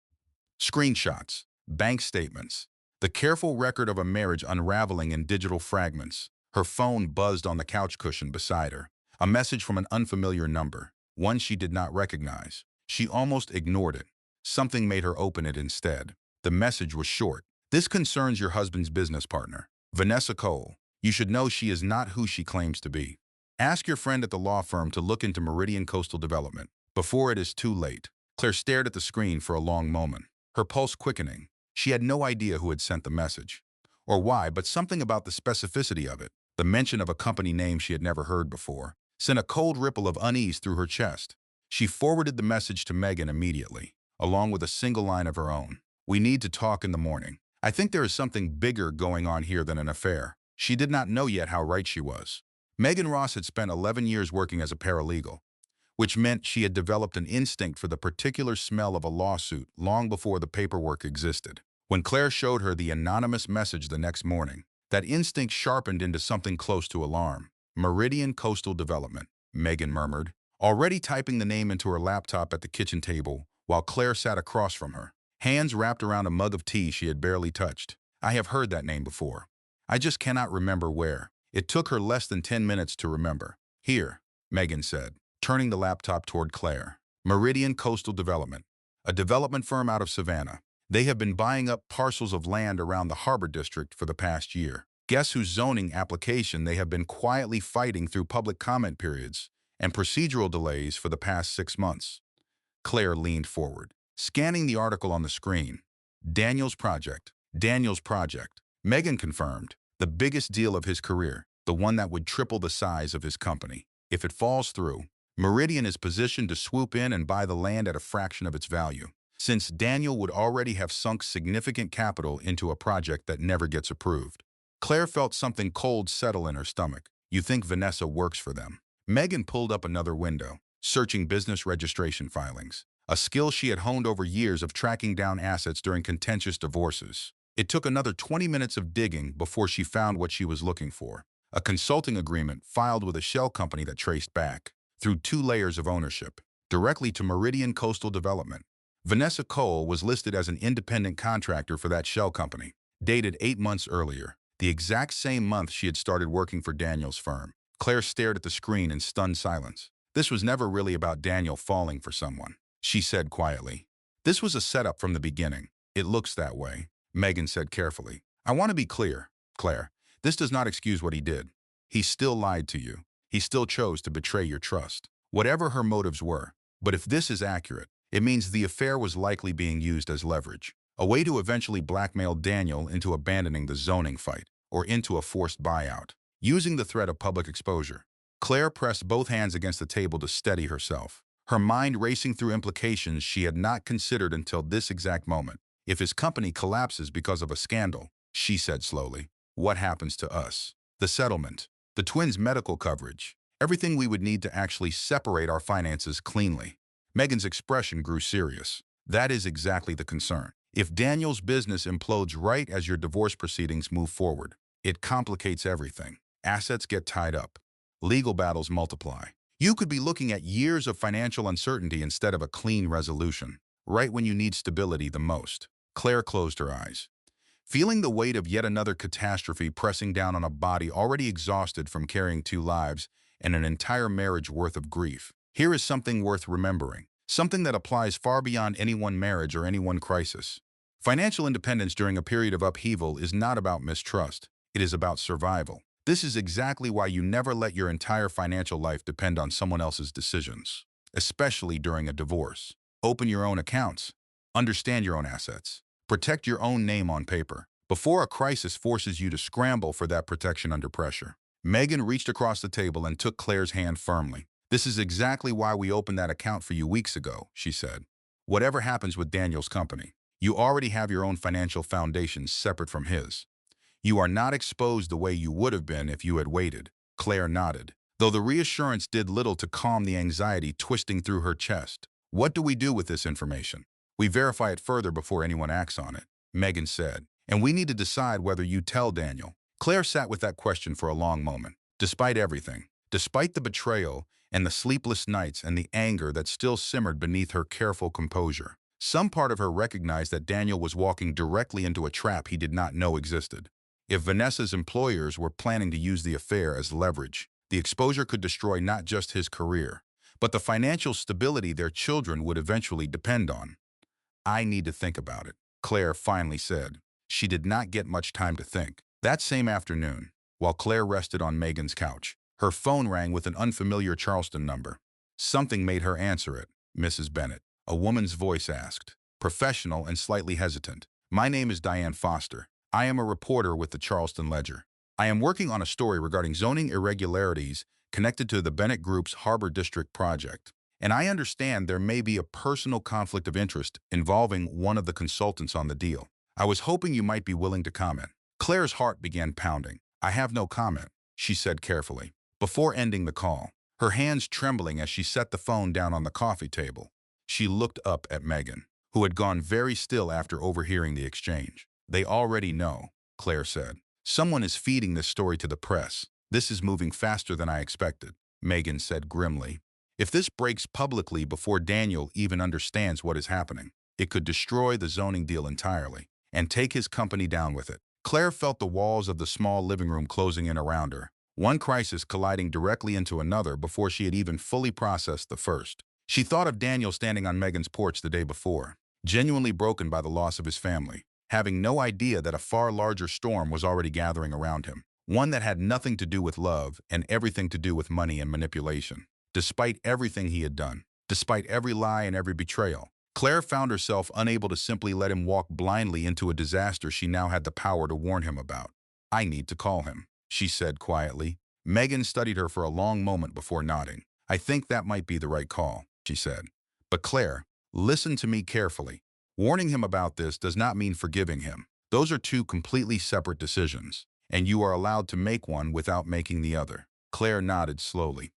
Screenshots, bank statements, the careful record of a marriage unraveling in digital fragments. Her phone buzzed on the couch cushion beside her. A message from an unfamiliar number, one she did not recognize. She almost ignored it. Something made her open it instead. The message was short. This concerns your husband's business partner, Vanessa Cole. You should know she is not who she claims to be. Ask your friend at the law firm to look into Meridian Coastal Development before it is too late. Claire stared at the screen for a long moment, her pulse quickening. She had no idea who had sent the message, or why, but something about the specificity of it, the mention of a company name she had never heard before, sent a cold ripple of unease through her chest. She forwarded the message to Megan immediately, along with a single line of her own. We need to talk in the morning. I think there is something bigger going on here than an affair. She did not know yet how right she was. Megan Ross had spent 11 years working as a paralegal, which meant she had developed an instinct for the particular smell of a lawsuit long before the paperwork existed. When Claire showed her the anonymous message the next morning, that instinct sharpened into something close to alarm. Meridian Coastal Development, Megan murmured, already typing the name into her laptop at the kitchen table while Claire sat across from her, hands wrapped around a mug of tea she had barely touched. I have heard that name before. I just cannot remember where. It took her less than 10 minutes to remember. Here, Megan said, turning the laptop toward Claire. Meridian Coastal Development, a development firm out of Savannah. They have been buying up parcels of land around the Harbor District for the past year. Guess whose zoning application they have been quietly fighting through public comment periods and procedural delays for the past 6 months? Claire leaned forward, scanning the article on the screen. Daniel's project. Daniel's project. Megan confirmed. The biggest deal of his career, the one that would triple the size of his company. If it falls through, Meridian is positioned to swoop in and buy the land at a fraction of its value, since Daniel would already have sunk significant capital into a project that never gets approved. Claire felt something cold settle in her stomach. You think Vanessa works for them? Megan pulled up another window, searching business registration filings, a skill she had honed over years of tracking down assets during contentious divorces. It took another 20 minutes of digging before she found what she was looking for, a consulting agreement filed with a shell company that traced back, through 2 layers of ownership, directly to Meridian Coastal Development. Vanessa Cole was listed as an independent contractor for that shell company, dated 8 months earlier, the exact same month she had started working for Daniel's firm. Claire stared at the screen in stunned silence. This was never really about Daniel falling for someone, she said quietly. This was a setup from the beginning. It looks that way, Megan said carefully. I want to be clear, Claire. This does not excuse what he did. He still lied to you. He still chose to betray your trust, whatever her motives were. But if this is accurate, it means the affair was likely being used as leverage, a way to eventually blackmail Daniel into abandoning the zoning fight, or into a forced buyout. Using the threat of public exposure, Claire pressed both hands against the table to steady herself, her mind racing through implications she had not considered until this exact moment. If his company collapses because of a scandal, she said slowly, what happens to us? The settlement, the twins' medical coverage, everything we would need to actually separate our finances cleanly. Megan's expression grew serious. That is exactly the concern. If Daniel's business implodes right as your divorce proceedings move forward, it complicates everything. Assets get tied up. Legal battles multiply. You could be looking at years of financial uncertainty instead of a clean resolution, right when you need stability the most. Claire closed her eyes, feeling the weight of yet another catastrophe pressing down on a body already exhausted from carrying 2 lives and an entire marriage worth of grief. Here is something worth remembering, something that applies far beyond any one marriage or any one crisis. Financial independence during a period of upheaval is not about mistrust. It is about survival. This is exactly why you never let your entire financial life depend on someone else's decisions, especially during a divorce. Open your own accounts. Understand your own assets. Protect your own name on paper before a crisis forces you to scramble for that protection under pressure. Megan reached across the table and took Claire's hand firmly. This is exactly why we opened that account for you weeks ago, she said. Whatever happens with Daniel's company, you already have your own financial foundation separate from his. You are not exposed the way you would have been if you had waited. Claire nodded, though the reassurance did little to calm the anxiety twisting through her chest. What do we do with this information? We verify it further before anyone acts on it, Megan said, and we need to decide whether you tell Daniel. Claire sat with that question for a long moment. Despite everything, despite the betrayal and the sleepless nights and the anger that still simmered beneath her careful composure, some part of her recognized that Daniel was walking directly into a trap he did not know existed. If Vanessa's employers were planning to use the affair as leverage, the exposure could destroy not just his career, but the financial stability their children would eventually depend on. I need to think about it, Claire finally said. She did not get much time to think. That same afternoon, while Claire rested on Megan's couch, her phone rang with an unfamiliar Charleston number. Something made her answer it. Mrs. Bennett, a woman's voice asked, professional and slightly hesitant. My name is Diane Foster. I am a reporter with the Charleston Ledger. I am working on a story regarding zoning irregularities connected to the Bennett Group's Harbor District project, and I understand there may be a personal conflict of interest involving one of the consultants on the deal. I was hoping you might be willing to comment. Claire's heart began pounding. I have no comment, she said carefully, before ending the call, her hands trembling as she set the phone down on the coffee table. She looked up at Megan, who had gone very still after overhearing the exchange. They already know, Claire said. Someone is feeding this story to the press. This is moving faster than I expected, Megan said grimly. If this breaks publicly before Daniel even understands what is happening, it could destroy the zoning deal entirely and take his company down with it. Claire felt the walls of the small living room closing in around her, one crisis colliding directly into another before she had even fully processed the first. She thought of Daniel standing on Megan's porch the day before, genuinely broken by the loss of his family, having no idea that a far larger storm was already gathering around him, one that had nothing to do with love and everything to do with money and manipulation. Despite everything he had done, despite every lie and every betrayal, Claire found herself unable to simply let him walk blindly into a disaster she now had the power to warn him about. "I need to call him," she said quietly. Megan studied her for a long moment before nodding. "I think that might be the right call," she said. "But Claire, listen to me carefully. Warning him about this does not mean forgiving him. Those are two completely separate decisions, and you are allowed to make one without making the other." Claire nodded slowly,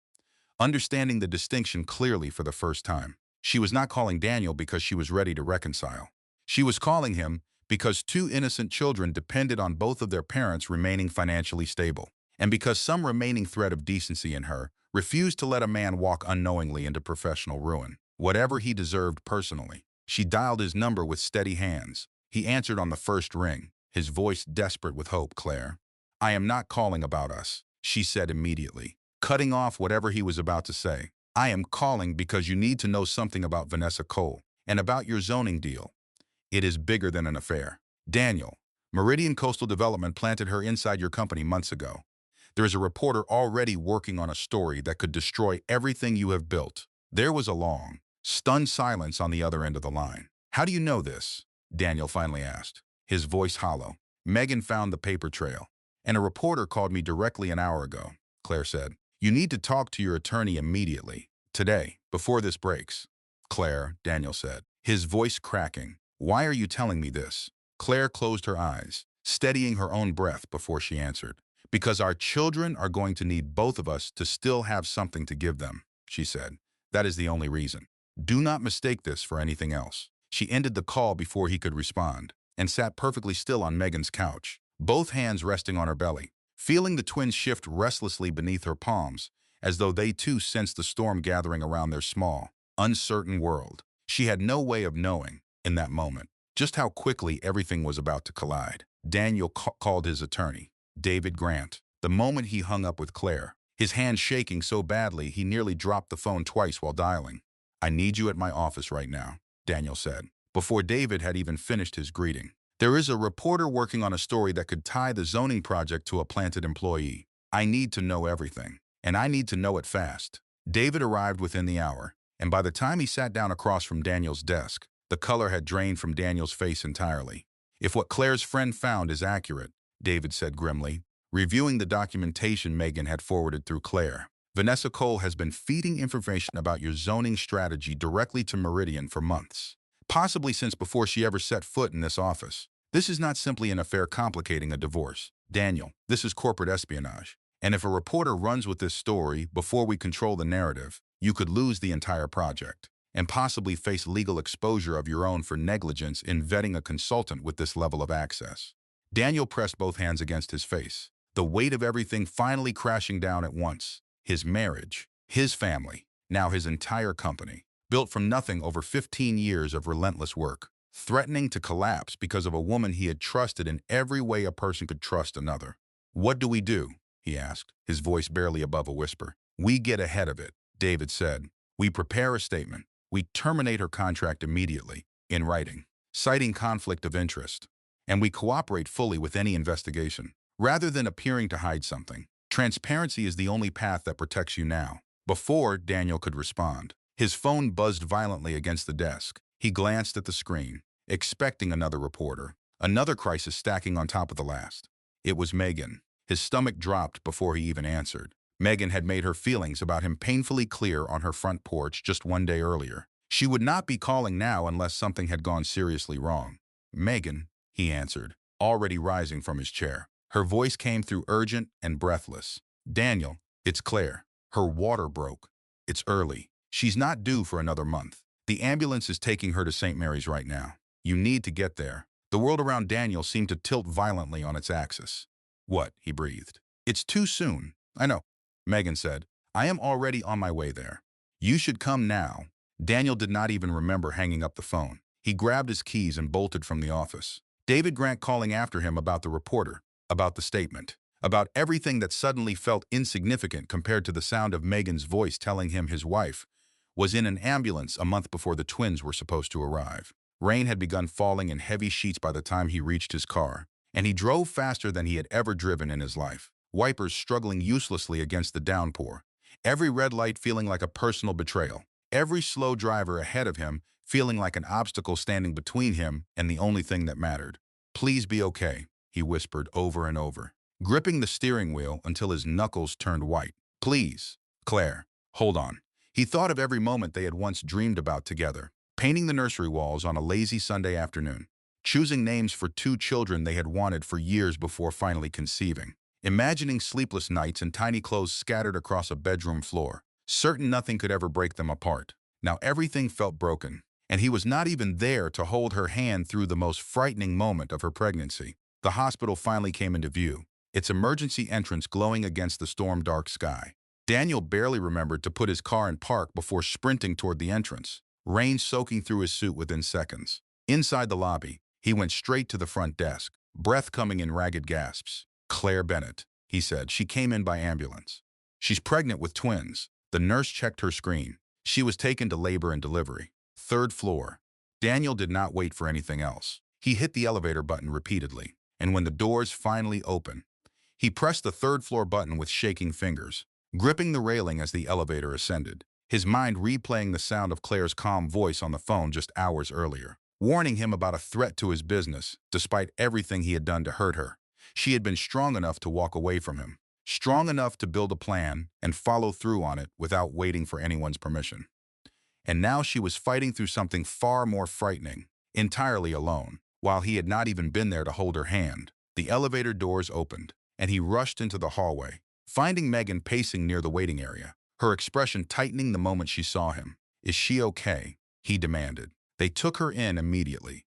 understanding the distinction clearly for the first time. She was not calling Daniel because she was ready to reconcile. She was calling him because two innocent children depended on both of their parents remaining financially stable, and because some remaining thread of decency in her refused to let a man walk unknowingly into professional ruin, whatever he deserved personally. She dialed his number with steady hands. He answered on the first ring, his voice desperate with hope. "Claire, I am not calling about us," she said immediately, cutting off whatever he was about to say. "I am calling because you need to know something about Vanessa Cole and about your zoning deal. It is bigger than an affair. Daniel, Meridian Coastal Development planted her inside your company months ago. There is a reporter already working on a story that could destroy everything you have built." There was a long, stunned silence on the other end of the line. "How do you know this?" Daniel finally asked, his voice hollow. "Megan found the paper trail, and a reporter called me directly an hour ago," Claire said. "You need to talk to your attorney immediately. Today, before this breaks." "Claire," Daniel said, his voice cracking, "why are you telling me this?" Claire closed her eyes, steadying her own breath before she answered. "Because our children are going to need both of us to still have something to give them," she said. "That is the only reason. Do not mistake this for anything else." She ended the call before he could respond, and sat perfectly still on Megan's couch, both hands resting on her belly, feeling the twins shift restlessly beneath her palms, as though they too sensed the storm gathering around their small, uncertain world. She had no way of knowing, in that moment, just how quickly everything was about to collide. Daniel called his attorney, David Grant, the moment he hung up with Claire, his hand shaking so badly he nearly dropped the phone twice while dialing. "I need you at my office right now," Daniel said, before David had even finished his greeting. "There is a reporter working on a story that could tie the zoning project to a planted employee. I need to know everything, and I need to know it fast." David arrived within the hour, and by the time he sat down across from Daniel's desk, the color had drained from Daniel's face entirely. "If what Claire's friend found is accurate," David said grimly, reviewing the documentation Megan had forwarded through Claire, "Vanessa Cole has been feeding information about your zoning strategy directly to Meridian for months, possibly since before she ever set foot in this office. This is not simply an affair complicating a divorce. Daniel, this is corporate espionage. And if a reporter runs with this story before we control the narrative, you could lose the entire project, and possibly face legal exposure of your own for negligence in vetting a consultant with this level of access." Daniel pressed both hands against his face, the weight of everything finally crashing down at once. His marriage, his family, now his entire company, built from nothing over 15 years of relentless work, threatening to collapse because of a woman he had trusted in every way a person could trust another. "What do we do?" he asked, his voice barely above a whisper. "We get ahead of it," David said. "We prepare a statement. We terminate her contract immediately, in writing, citing conflict of interest. And we cooperate fully with any investigation. Rather than appearing to hide something, transparency is the only path that protects you now." Before Daniel could respond, his phone buzzed violently against the desk. He glanced at the screen, expecting another reporter, another crisis stacking on top of the last. It was Megan. His stomach dropped before he even answered. Megan had made her feelings about him painfully clear on her front porch just one day earlier. She would not be calling now unless something had gone seriously wrong. "Megan," he answered, already rising from his chair. Her voice came through urgent and breathless. "Daniel, it's Claire. Her water broke. It's early. She's not due for another month. The ambulance is taking her to St. Mary's right now. You need to get there." The world around Daniel seemed to tilt violently on its axis. "What?" he breathed. "It's too soon." "I know," Megan said. "I am already on my way there. You should come now." Daniel did not even remember hanging up the phone. He grabbed his keys and bolted from the office. David Grant calling after him about the reporter, about the statement, about everything that suddenly felt insignificant compared to the sound of Megan's voice telling him his wife was in an ambulance a month before the twins were supposed to arrive. Rain had begun falling in heavy sheets by the time he reached his car, and he drove faster than he had ever driven in his life, wipers struggling uselessly against the downpour, every red light feeling like a personal betrayal, every slow driver ahead of him feeling like an obstacle standing between him and the only thing that mattered. "Please be okay," he whispered over and over, gripping the steering wheel until his knuckles turned white. "Please, Claire, hold on." He thought of every moment they had once dreamed about together, painting the nursery walls on a lazy Sunday afternoon, choosing names for two children they had wanted for years before finally conceiving, imagining sleepless nights and tiny clothes scattered across a bedroom floor, certain nothing could ever break them apart. Now everything felt broken, and he was not even there to hold her hand through the most frightening moment of her pregnancy. The hospital finally came into view, its emergency entrance glowing against the storm-dark sky. Daniel barely remembered to put his car in park before sprinting toward the entrance, rain soaking through his suit within seconds. Inside the lobby, he went straight to the front desk, breath coming in ragged gasps. "Claire Bennett," he said. "She came in by ambulance. She's pregnant with twins." The nurse checked her screen. She was taken to labor and delivery. Third floor. Daniel did not wait for anything else. He hit the elevator button repeatedly, and when the doors finally opened, he pressed the third floor button with shaking fingers, gripping the railing as the elevator ascended, his mind replaying the sound of Claire's calm voice on the phone just hours earlier, warning him about a threat to his business, despite everything he had done to hurt her. She had been strong enough to walk away from him, strong enough to build a plan and follow through on it without waiting for anyone's permission. And now she was fighting through something far more frightening, entirely alone. While he had not even been there to hold her hand, the elevator doors opened, and he rushed into the hallway, finding Megan pacing near the waiting area, her expression tightening the moment she saw him. "Is she okay?" he demanded. They took her in immediately.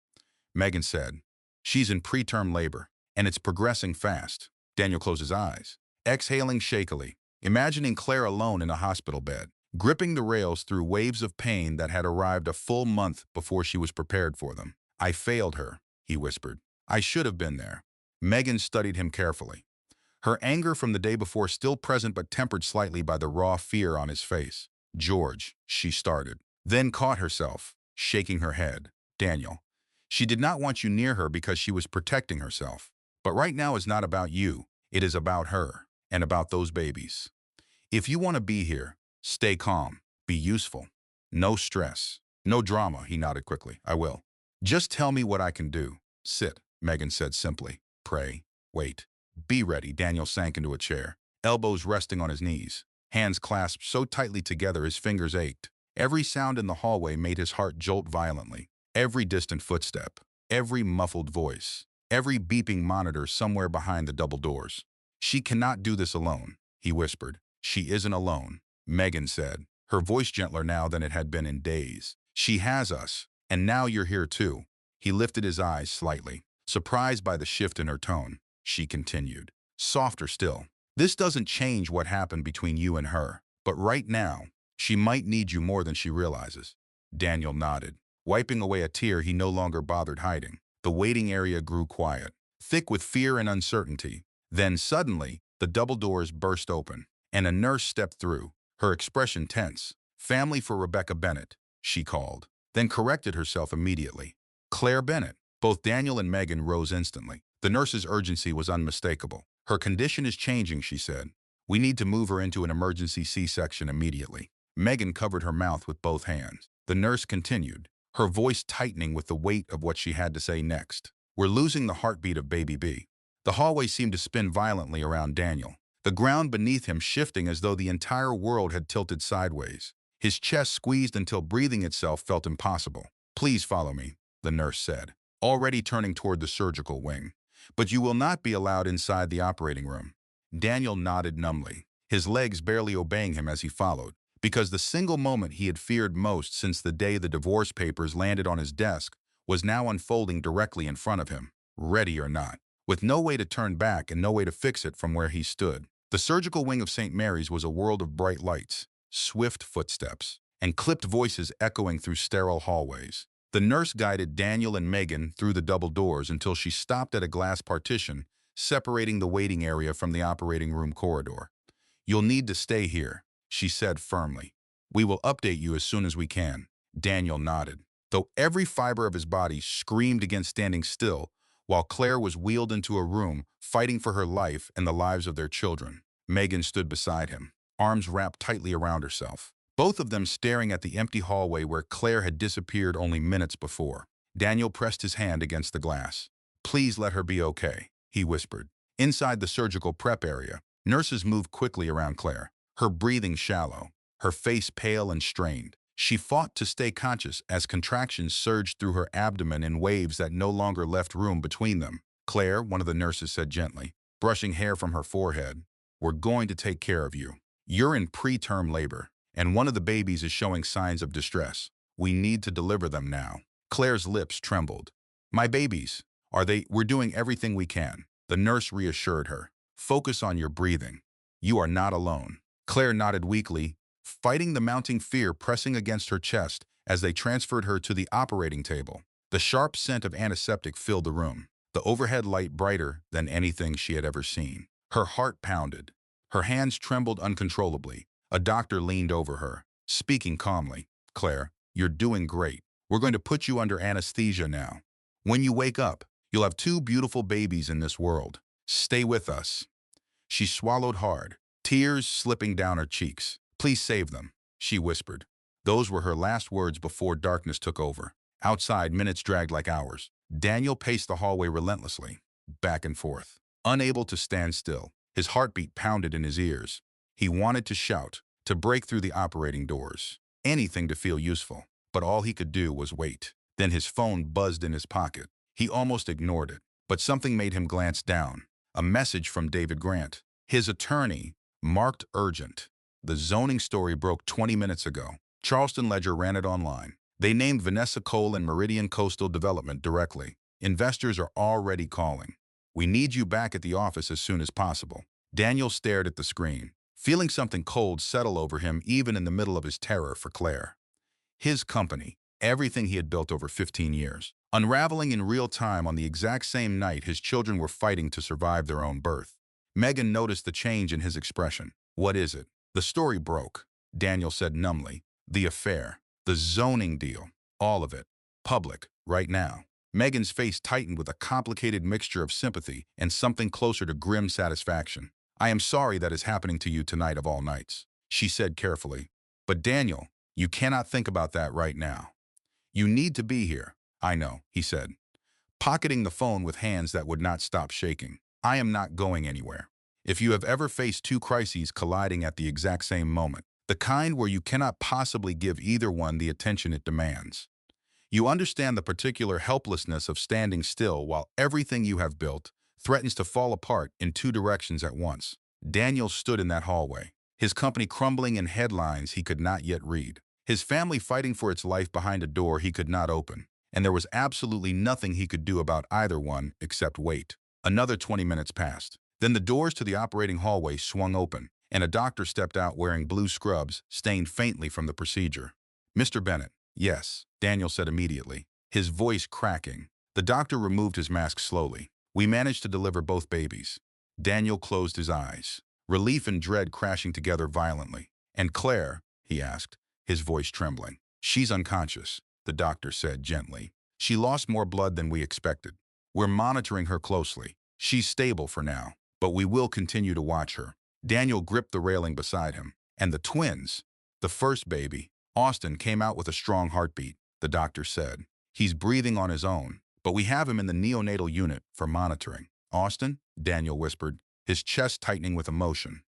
Megan said, "She's in preterm labor, and it's progressing fast." Daniel closed his eyes, exhaling shakily, imagining Claire alone in a hospital bed, gripping the rails through waves of pain that had arrived a full month before she was prepared for them. "I failed her," he whispered. "I should have been there." Megan studied him carefully, her anger from the day before still present but tempered slightly by the raw fear on his face. "George," she started, then caught herself, shaking her head. "Daniel, she did not want you near her because she was protecting herself. But right now is not about you. It is about her, and about those babies. If you want to be here, stay calm, be useful. No stress, no drama," he nodded quickly. "I will. Just tell me what I can do." "Sit," Megan said simply. "Pray. Wait. Be ready." Daniel sank into a chair, elbows resting on his knees, hands clasped so tightly together his fingers ached. Every sound in the hallway made his heart jolt violently. Every distant footstep, every muffled voice, every beeping monitor somewhere behind the double doors. "She cannot do this alone," he whispered. "She isn't alone," Megan said, her voice gentler now than it had been in days. "She has us, and now you're here too." He lifted his eyes slightly, surprised by the shift in her tone. She continued, softer still. "This doesn't change what happened between you and her, but right now, she might need you more than she realizes." Daniel nodded, wiping away a tear he no longer bothered hiding. The waiting area grew quiet, thick with fear and uncertainty. Then suddenly, the double doors burst open, and a nurse stepped through, her expression tense. "Family for Rebecca Bennett," she called, then corrected herself immediately. "Claire Bennett." Both Daniel and Megan rose instantly. The nurse's urgency was unmistakable. "Her condition is changing," she said. "We need to move her into an emergency C-section immediately." Megan covered her mouth with both hands. The nurse continued, her voice tightening with the weight of what she had to say next. "We're losing the heartbeat of baby B." The hallway seemed to spin violently around Daniel, the ground beneath him shifting as though the entire world had tilted sideways. His chest squeezed until breathing itself felt impossible. "Please follow me," the nurse said, already turning toward the surgical wing. "But you will not be allowed inside the operating room." Daniel nodded numbly, his legs barely obeying him as he followed, because the single moment he had feared most since the day the divorce papers landed on his desk was now unfolding directly in front of him, ready or not, with no way to turn back and no way to fix it from where he stood. The surgical wing of St. Mary's was a world of bright lights, swift footsteps, and clipped voices echoing through sterile hallways. The nurse guided Daniel and Megan through the double doors until she stopped at a glass partition, separating the waiting area from the operating room corridor. "You'll need to stay here," she said firmly. "We will update you as soon as we can." Daniel nodded, though every fiber of his body screamed against standing still, while Claire was wheeled into a room, fighting for her life and the lives of their children. Megan stood beside him, arms wrapped tightly around herself, both of them staring at the empty hallway where Claire had disappeared only minutes before. Daniel pressed his hand against the glass. "Please let her be okay," he whispered. Inside the surgical prep area, nurses moved quickly around Claire, her breathing shallow, her face pale and strained. She fought to stay conscious as contractions surged through her abdomen in waves that no longer left room between them. "Claire," one of the nurses said gently, brushing hair from her forehead, "we're going to take care of you. You're in preterm labor, and one of the babies is showing signs of distress. We need to deliver them now." Claire's lips trembled. "My babies, are they? We're doing everything we can." The nurse reassured her. "Focus on your breathing. You are not alone." Claire nodded weakly, fighting the mounting fear pressing against her chest as they transferred her to the operating table. The sharp scent of antiseptic filled the room, the overhead light brighter than anything she had ever seen. Her heart pounded. Her hands trembled uncontrollably. A doctor leaned over her, speaking calmly. "Claire, you're doing great. We're going to put you under anesthesia now. When you wake up, you'll have two beautiful babies in this world. Stay with us." She swallowed hard, tears slipping down her cheeks. "Please save them," she whispered. Those were her last words before darkness took over. Outside, minutes dragged like hours. Daniel paced the hallway relentlessly, back and forth, unable to stand still. His heartbeat pounded in his ears. He wanted to shout, to break through the operating doors, anything to feel useful, but all he could do was wait. Then his phone buzzed in his pocket. He almost ignored it, but something made him glance down. A message from David Grant, his attorney, marked urgent. The zoning story broke 20 minutes ago. Charleston Ledger ran it online. They named Vanessa Cole and Meridian Coastal Development directly. "Investors are already calling. We need you back at the office as soon as possible." Daniel stared at the screen, feeling something cold settle over him even in the middle of his terror for Claire. His company, everything he had built over 15 years, unraveling in real time on the exact same night his children were fighting to survive their own birth. Megan noticed the change in his expression. "What is it?" "The story broke," Daniel said numbly. "The affair, the zoning deal, all of it. Public, right now." Megan's face tightened with a complicated mixture of sympathy and something closer to grim satisfaction. "I am sorry that is happening to you tonight of all nights," she said carefully. "But Daniel, you cannot think about that right now. You need to be here." "I know," he said, pocketing the phone with hands that would not stop shaking. "I am not going anywhere." If you have ever faced two crises colliding at the exact same moment, the kind where you cannot possibly give either one the attention it demands, you understand the particular helplessness of standing still while everything you have built threatens to fall apart in two directions at once. Daniel stood in that hallway, his company crumbling in headlines he could not yet read, his family fighting for its life behind a door he could not open, and there was absolutely nothing he could do about either one except wait. Another 20 minutes passed. Then the doors to the operating hallway swung open, and a doctor stepped out wearing blue scrubs stained faintly from the procedure. "Mr. Bennett." "Yes," Daniel said immediately, his voice cracking. The doctor removed his mask slowly. "We managed to deliver both babies." Daniel closed his eyes, relief and dread crashing together violently. "And Claire?" he asked, his voice trembling. "She's unconscious," the doctor said gently. "She lost more blood than we expected. We're monitoring her closely. She's stable for now, but we will continue to watch her." Daniel gripped the railing beside him. "And the twins?" "The first baby, Austin, came out with a strong heartbeat," the doctor said. "He's breathing on his own, but we have him in the neonatal unit for monitoring." "Austin?" Daniel whispered, his chest tightening with emotion.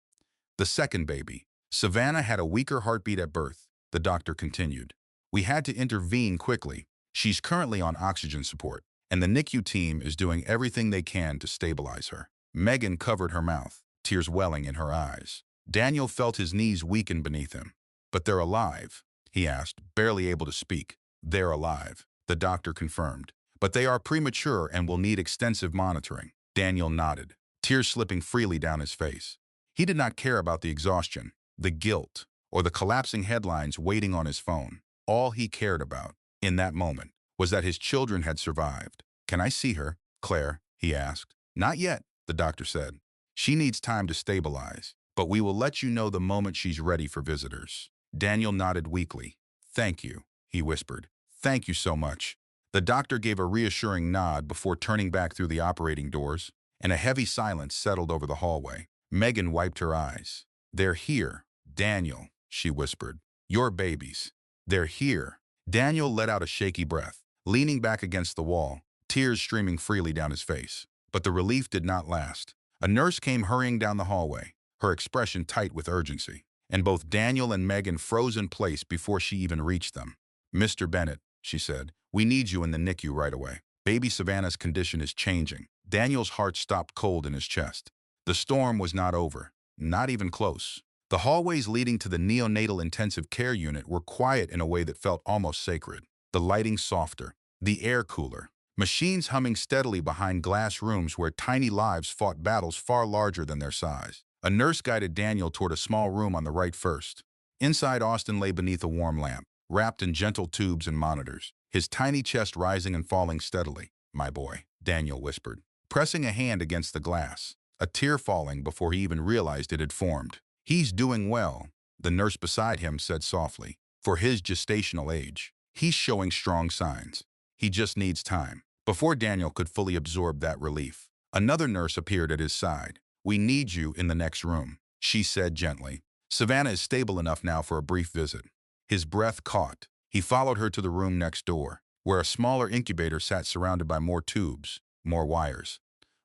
"The second baby, Savannah, had a weaker heartbeat at birth," the doctor continued. "We had to intervene quickly. She's currently on oxygen support, and the NICU team is doing everything they can to stabilize her." Megan covered her mouth, tears welling in her eyes. Daniel felt his knees weaken beneath him. "But they're alive?" he asked, barely able to speak. "They're alive," the doctor confirmed. "But they are premature and will need extensive monitoring." Daniel nodded, tears slipping freely down his face. He did not care about the exhaustion, the guilt, or the collapsing headlines waiting on his phone. All he cared about, in that moment, was that his children had survived. "Can I see her, Claire?" he asked. "Not yet," the doctor said. "She needs time to stabilize, but we will let you know the moment she's ready for visitors." Daniel nodded weakly. "Thank you," he whispered. "Thank you so much." The doctor gave a reassuring nod before turning back through the operating doors, and a heavy silence settled over the hallway. Megan wiped her eyes. "They're here, Daniel," she whispered. "Your babies. They're here." Daniel let out a shaky breath, leaning back against the wall, tears streaming freely down his face. But the relief did not last. A nurse came hurrying down the hallway, her expression tight with urgency, and both Daniel and Megan froze in place before she even reached them. "Mr. Bennett," she said, "we need you in the NICU right away. Baby Savannah's condition is changing." Daniel's heart stopped cold in his chest. The storm was not over, not even close. The hallways leading to the neonatal intensive care unit were quiet in a way that felt almost sacred. The lighting softer, the air cooler, machines humming steadily behind glass rooms where tiny lives fought battles far larger than their size. A nurse guided Daniel toward a small room on the right first. Inside, Austin lay beneath a warm lamp, wrapped in gentle tubes and monitors, his tiny chest rising and falling steadily. "My boy," Daniel whispered, pressing a hand against the glass, a tear falling before he even realized it had formed. "He's doing well," the nurse beside him said softly. "For his gestational age, he's showing strong signs. He just needs time." Before Daniel could fully absorb that relief, another nurse appeared at his side. "We need you in the next room," she said gently. "Savannah is stable enough now for a brief visit." His breath caught. He followed her to the room next door, where a smaller incubator sat surrounded by more tubes, more wires,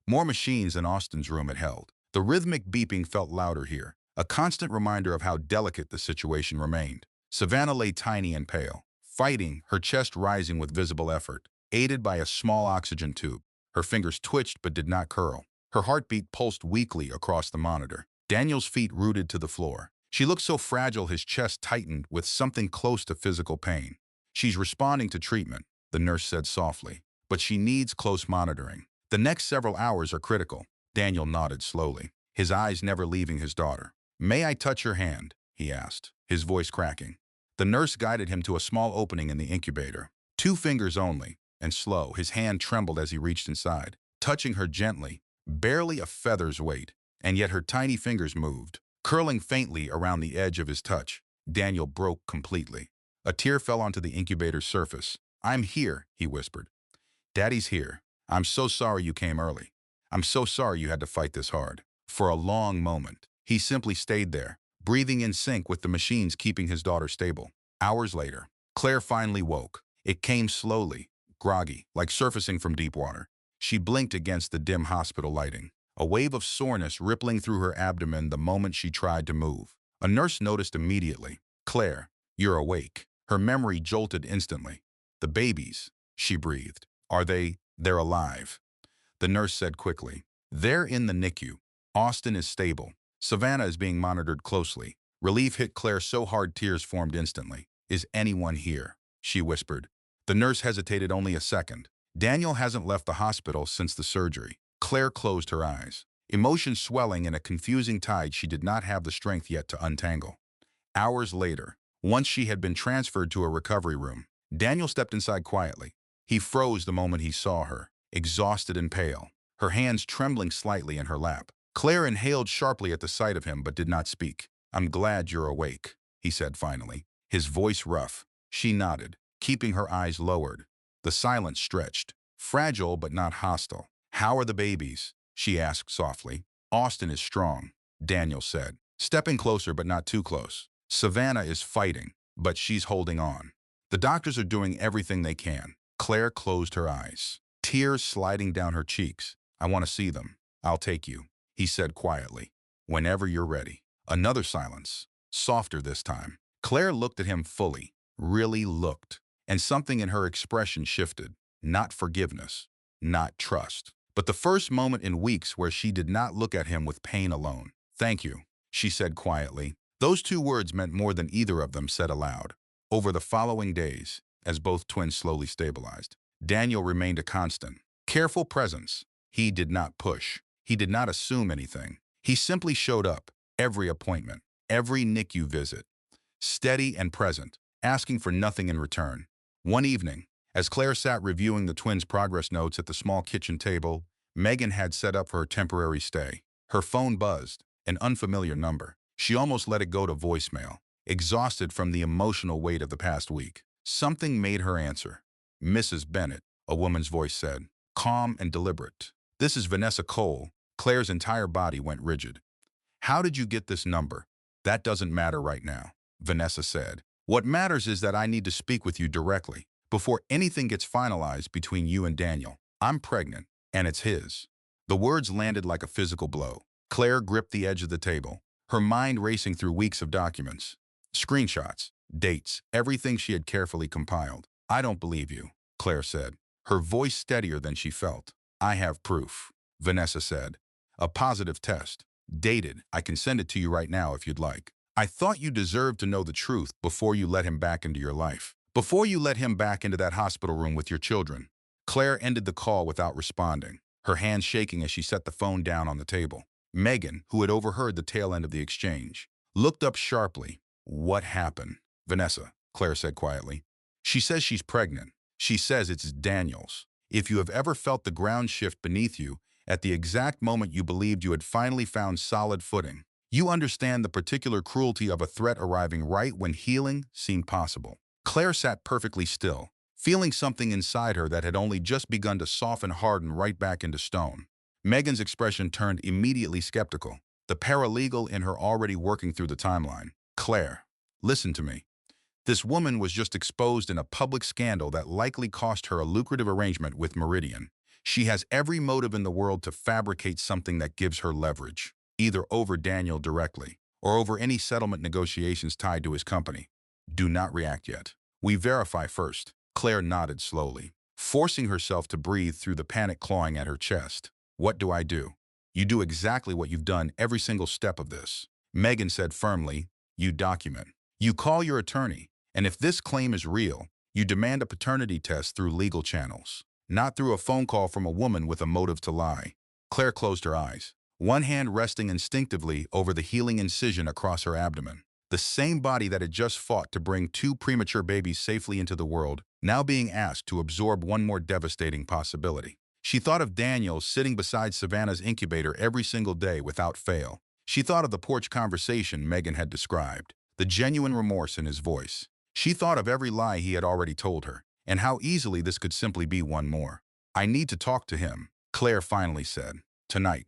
more machines than Austin's room had held. The rhythmic beeping felt louder here, a constant reminder of how delicate the situation remained. Savannah lay tiny and pale, fighting, her chest rising with visible effort, aided by a small oxygen tube. Her fingers twitched but did not curl. Her heartbeat pulsed weakly across the monitor. Daniel's feet rooted to the floor. She looked so fragile his chest tightened with something close to physical pain. "She's responding to treatment," the nurse said softly, "but she needs close monitoring. The next several hours are critical." Daniel nodded slowly, his eyes never leaving his daughter. "May I touch your hand?" he asked, his voice cracking. The nurse guided him to a small opening in the incubator. 2 fingers only, and slow, his hand trembled as he reached inside, touching her gently, barely a feather's weight, and yet her tiny fingers moved, curling faintly around the edge of his touch. Daniel broke completely. A tear fell onto the incubator's surface. "I'm here," he whispered. "Daddy's here. I'm so sorry you came early. I'm so sorry you had to fight this hard." For a long moment, he simply stayed there, breathing in sync with the machines keeping his daughter stable. Hours later, Claire finally woke. It came slowly, groggy, like surfacing from deep water. She blinked against the dim hospital lighting, a wave of soreness rippling through her abdomen the moment she tried to move. A nurse noticed immediately. "Claire, you're awake." Her memory jolted instantly. "The babies," she breathed. They're alive." The nurse said quickly. "They're in the NICU. Austin is stable. Savannah is being monitored closely." Relief hit Claire so hard tears formed instantly. "Is anyone here?" she whispered. The nurse hesitated only a second. "Daniel hasn't left the hospital since the surgery." Claire closed her eyes, emotions swelling in a confusing tide she did not have the strength yet to untangle. Hours later, once she had been transferred to a recovery room, Daniel stepped inside quietly. He froze the moment he saw her, exhausted and pale, her hands trembling slightly in her lap. Claire inhaled sharply at the sight of him but did not speak. "I'm glad you're awake," he said finally, his voice rough. She nodded, keeping her eyes lowered. The silence stretched, fragile but not hostile. "How are the babies?" she asked softly. "Austin is strong," Daniel said, stepping closer but not too close. "Savannah is fighting, but she's holding on. The doctors are doing everything they can." Claire closed her eyes, tears sliding down her cheeks. "I want to see them." "I'll take you," he said quietly. "Whenever you're ready." Another silence, softer this time. Claire looked at him fully, really looked, and something in her expression shifted. Not forgiveness, not trust, but the first moment in weeks where she did not look at him with pain alone. "Thank you," she said quietly. Those 2 words meant more than either of them said aloud. Over the following days, as both twins slowly stabilized, Daniel remained a constant, careful presence. He did not push. He did not assume anything. He simply showed up, every appointment, every NICU visit, steady and present, asking for nothing in return. One evening, As Claire sat reviewing the twins' progress notes at the small kitchen table Megan had set up for her temporary stay, her phone buzzed, an unfamiliar number. She almost let it go to voicemail, exhausted from the emotional weight of the past week. Something made her answer. "Mrs. Bennett," a woman's voice said, calm and deliberate. "This is Vanessa Cole." Claire's entire body went rigid. "How did you get this number?" "That doesn't matter right now," Vanessa said. "What matters is that I need to speak with you directly, before anything gets finalized between you and Daniel. I'm pregnant, and it's his." The words landed like a physical blow. Claire gripped the edge of the table, her mind racing through weeks of documents. Screenshots, dates, everything she had carefully compiled. "I don't believe you," Claire said, her voice steadier than she felt. "I have proof," Vanessa said. "A positive test. Dated. I can send it to you right now if you'd like." "I thought you deserved to know the truth before you let him back into your life. Before you let him back into that hospital room with your children." Claire ended the call without responding, her hands shaking as she set the phone down on the table. Megan, who had overheard the tail end of the exchange, looked up sharply. "What happened?" "Vanessa," Claire said quietly. "She says she's pregnant. She says it's Daniel's. If you have ever felt the ground shift beneath you, at the exact moment you believed you had finally found solid footing, you understand the particular cruelty of a threat arriving right when healing seemed possible." Claire sat perfectly still, feeling something inside her that had only just begun to soften harden right back into stone. Megan's expression turned immediately skeptical, the paralegal in her already working through the timeline. "Claire, listen to me. This woman was just exposed in a public scandal that likely cost her a lucrative arrangement with Meridian. She has every motive in the world to fabricate something that gives her leverage, either over Daniel directly or over any settlement negotiations tied to his company. Do not react yet. We verify first." Claire nodded slowly, forcing herself to breathe through the panic clawing at her chest. "What do I do?" "You do exactly what you've done every single step of this," Megan said firmly. "You document. You call your attorney, and if this claim is real, you demand a paternity test through legal channels, not through a phone call from a woman with a motive to lie." Claire closed her eyes, one hand resting instinctively over the healing incision across her abdomen. The same body that had just fought to bring two premature babies safely into the world, now being asked to absorb one more devastating possibility. She thought of Daniel sitting beside Savannah's incubator every single day without fail. She thought of the porch conversation Megan had described, the genuine remorse in his voice. She thought of every lie he had already told her, and how easily this could simply be one more. "I need to talk to him," Claire finally said. "Tonight."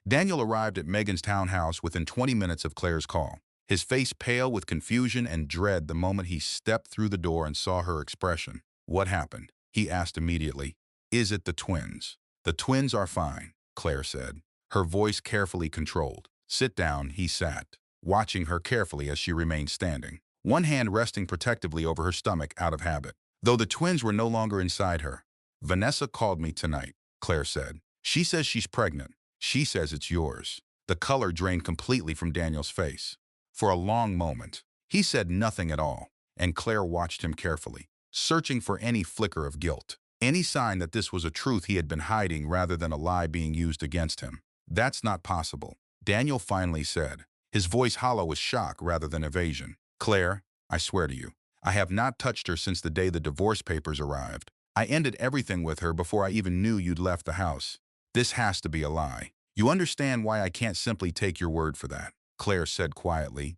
Daniel arrived at Megan's townhouse within 20 minutes of Claire's call, his face pale with confusion and dread the moment he stepped through the door and saw her expression. "What happened?" he asked immediately. "Is it the twins?" "The twins are fine," Claire said, her voice carefully controlled. "Sit down." He sat, watching her carefully as she remained standing, one hand resting protectively over her stomach out of habit, though the twins were no longer inside her. "Vanessa called me tonight," Claire said. "She says she's pregnant. She says it's yours." The color drained completely from Daniel's face. For a long moment, he said nothing at all, and Claire watched him carefully, searching for any flicker of guilt, any sign that this was a truth he had been hiding rather than a lie being used against him. "That's not possible," Daniel finally said, his voice hollow with shock rather than evasion. "Claire, I swear to you, I have not touched her since the day the divorce papers arrived. I ended everything with her before I even knew you'd left the house. This has to be a lie. You understand why I can't simply take your word for that," Claire said quietly.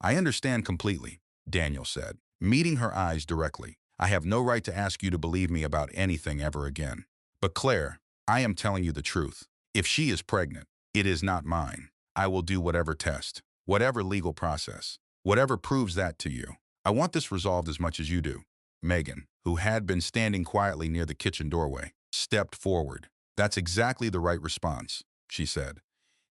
"I understand completely," Daniel said, meeting her eyes directly. "I have no right to ask you to believe me about anything ever again. But Claire, I am telling you the truth. If she is pregnant, it is not mine. I will do whatever test, whatever legal process, whatever proves that to you. I want this resolved as much as you do." Megan, who had been standing quietly near the kitchen doorway, stepped forward. "That's exactly the right response," she said.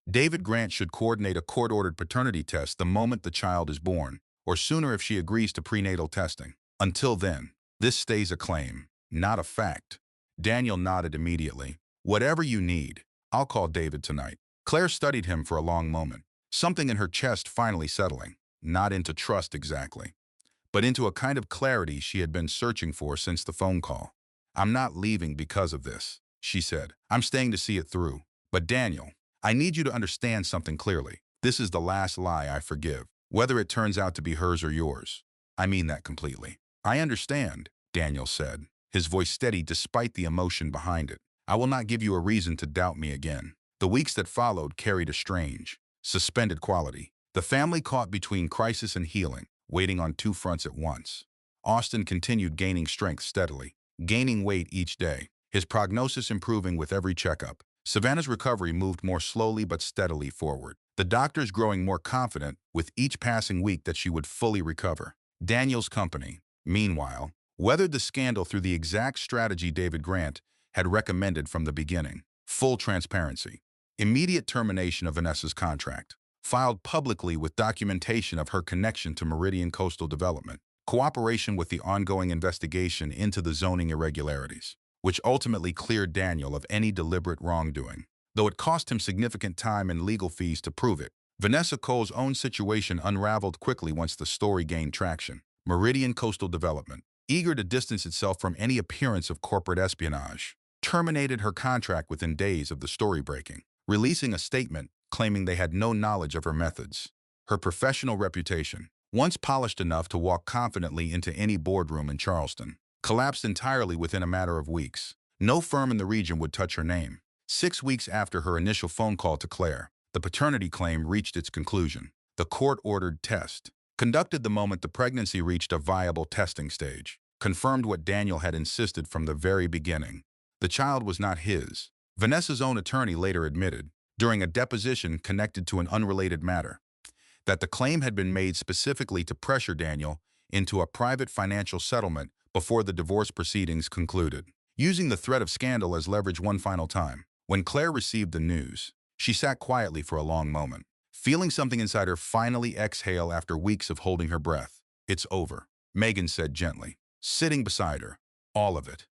"David Grant should coordinate a court-ordered paternity test the moment the child is born, or sooner if she agrees to prenatal testing. Until then, this stays a claim, not a fact." Daniel nodded immediately. "Whatever you need, I'll call David tonight." Claire studied him for a long moment, something in her chest finally settling, not into trust exactly, but into a kind of clarity she had been searching for since the phone call. "I'm not leaving because of this," she said. "I'm staying to see it through. But Daniel, I need you to understand something clearly. This is the last lie I forgive, whether it turns out to be hers or yours. I mean that completely." "I understand," Daniel said, his voice steady despite the emotion behind it. "I will not give you a reason to doubt me again." The weeks that followed carried a strange, suspended quality. The family caught between crisis and healing, waiting on two fronts at once. Austin continued gaining strength steadily, gaining weight each day, his prognosis improving with every checkup. Savannah's recovery moved more slowly but steadily forward, the doctors growing more confident with each passing week that she would fully recover. Daniel's company, meanwhile, weathered the scandal through the exact strategy David Grant had recommended from the beginning: full transparency, immediate termination of Vanessa's contract, filed publicly with documentation of her connection to Meridian Coastal Development, cooperation with the ongoing investigation into the zoning irregularities, which ultimately cleared Daniel of any deliberate wrongdoing, though it cost him significant time and legal fees to prove it. Vanessa Cole's own situation unraveled quickly once the story gained traction. Meridian Coastal Development, eager to distance itself from any appearance of corporate espionage, terminated her contract within days of the story breaking, releasing a statement claiming they had no knowledge of her methods. Her professional reputation, once polished enough to walk confidently into any boardroom in Charleston, collapsed entirely within a matter of weeks. No firm in the region would touch her name. 6 weeks after her initial phone call to Claire, the paternity claim reached its conclusion. The court-ordered test, conducted the moment the pregnancy reached a viable testing stage, confirmed what Daniel had insisted from the very beginning. The child was not his. Vanessa's own attorney later admitted, during a deposition connected to an unrelated matter, that the claim had been made specifically to pressure Daniel into a private financial settlement before the divorce proceedings concluded. Using the threat of scandal as leverage one final time, when Claire received the news, she sat quietly for a long moment, feeling something inside her finally exhale after weeks of holding her breath. "It's over," Megan said gently, sitting beside her. "All of it.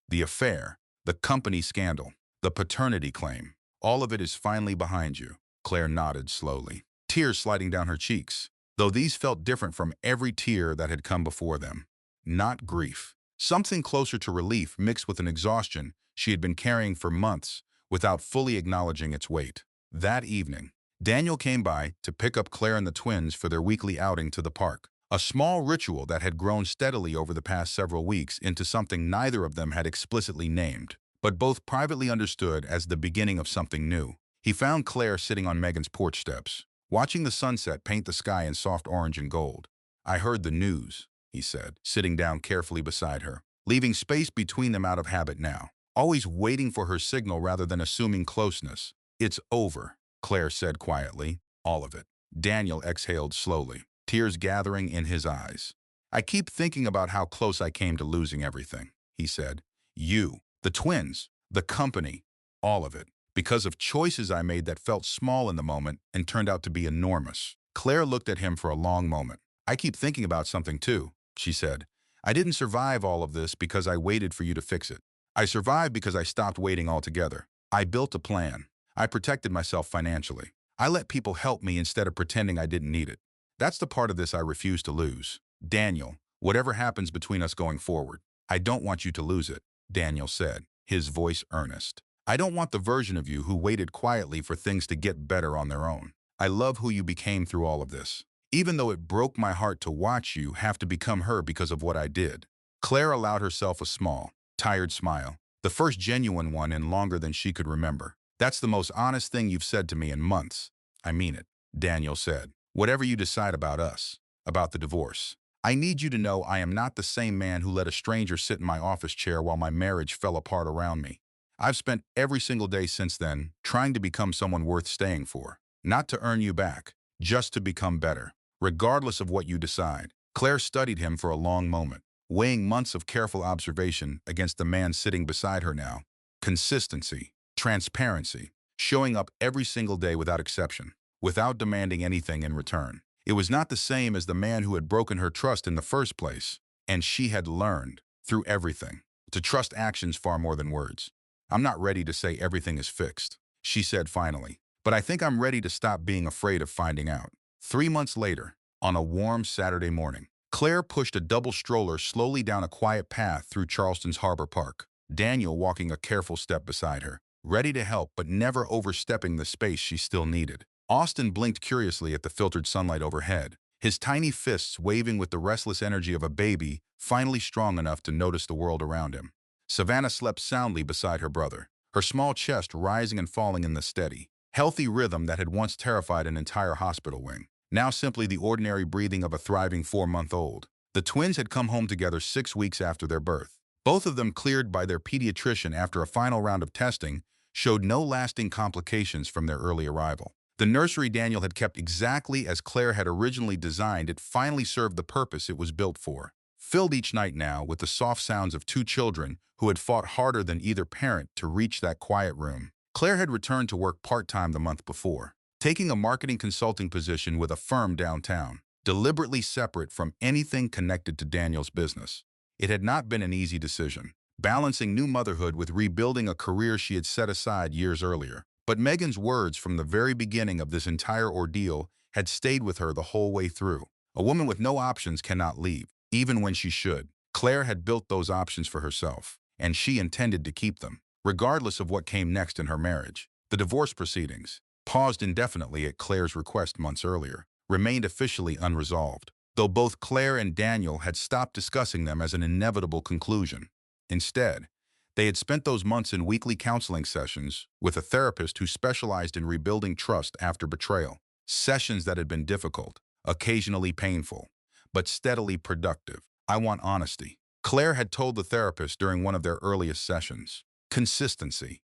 The affair, the company scandal, the paternity claim, all of it is finally behind you." Claire nodded slowly, tears sliding down her cheeks, though these felt different from every tear that had come before them. Not grief. Something closer to relief mixed with an exhaustion she had been carrying for months without fully acknowledging its weight. That evening, Daniel came by to pick up Claire and the twins for their weekly outing to the park, a small ritual that had grown steadily over the past several weeks into something neither of them had explicitly named, but both privately understood as the beginning of something new. He found Claire sitting on Megan's porch steps, watching the sunset paint the sky in soft orange and gold. "I heard the news," he said, sitting down carefully beside her, leaving space between them out of habit now, always waiting for her signal rather than assuming closeness. "It's over," Claire said quietly. "All of it." Daniel exhaled slowly, tears gathering in his eyes. "I keep thinking about how close I came to losing everything," he said. "You, the twins, the company, all of it, because of choices I made that felt small in the moment and turned out to be enormous." Claire looked at him for a long moment. "I keep thinking about something too," she said. "I didn't survive all of this because I waited for you to fix it. I survived because I stopped waiting altogether. I built a plan. I protected myself financially. I let people help me instead of pretending I didn't need it. That's the part of this I refuse to lose. Daniel, whatever happens between us going forward, I don't want you to lose it," Daniel said, his voice earnest. "I don't want the version of you who waited quietly for things to get better on their own. I love who you became through all of this, even though it broke my heart to watch you have to become her because of what I did." Claire allowed herself a small, tired smile, the first genuine one in longer than she could remember. "That's the most honest thing you've said to me in months." "I mean it," Daniel said. "Whatever you decide about us, about the divorce, I need you to know I am not the same man who let a stranger sit in my office chair while my marriage fell apart around me. I've spent every single day since then trying to become someone worth staying for, not to earn you back, just to become better, regardless of what you decide." Claire studied him for a long moment, weighing months of careful observation against the man sitting beside her now. Consistency, transparency, showing up every single day without exception, without demanding anything in return. It was not the same as the man who had broken her trust in the first place, and she had learned, through everything, to trust actions far more than words. "I'm not ready to say everything is fixed," she said finally, "but I think I'm ready to stop being afraid of finding out." 3 months later, on a warm Saturday morning, Claire pushed a double stroller slowly down a quiet path through Charleston's Harbor Park, Daniel walking a careful step beside her, ready to help but never overstepping the space she still needed. Austin blinked curiously at the filtered sunlight overhead, his tiny fists waving with the restless energy of a baby, finally strong enough to notice the world around him. Savannah slept soundly beside her brother, her small chest rising and falling in the steady, healthy rhythm that had once terrified an entire hospital wing. Now simply the ordinary breathing of a thriving 4-month-old. The twins had come home together 6 weeks after their birth. Both of them, cleared by their pediatrician after a final round of testing, showed no lasting complications from their early arrival. The nursery Daniel had kept exactly as Claire had originally designed it finally served the purpose it was built for. Filled each night now with the soft sounds of 2 children who had fought harder than either parent to reach that quiet room. Claire had returned to work part-time the month before, taking a marketing consulting position with a firm downtown, deliberately separate from anything connected to Daniel's business. It had not been an easy decision, balancing new motherhood with rebuilding a career she had set aside years earlier. But Megan's words from the very beginning of this entire ordeal had stayed with her the whole way through. A woman with no options cannot leave, even when she should. Claire had built those options for herself, and she intended to keep them, regardless of what came next in her marriage. The divorce proceedings, paused indefinitely at Claire's request months earlier, remained officially unresolved, though both Claire and Daniel had stopped discussing them as an inevitable conclusion. Instead, they had spent those months in weekly counseling sessions with a therapist who specialized in rebuilding trust after betrayal. Sessions that had been difficult, occasionally painful, but steadily productive. I want honesty, Claire had told the therapist during one of their earliest sessions. Consistency.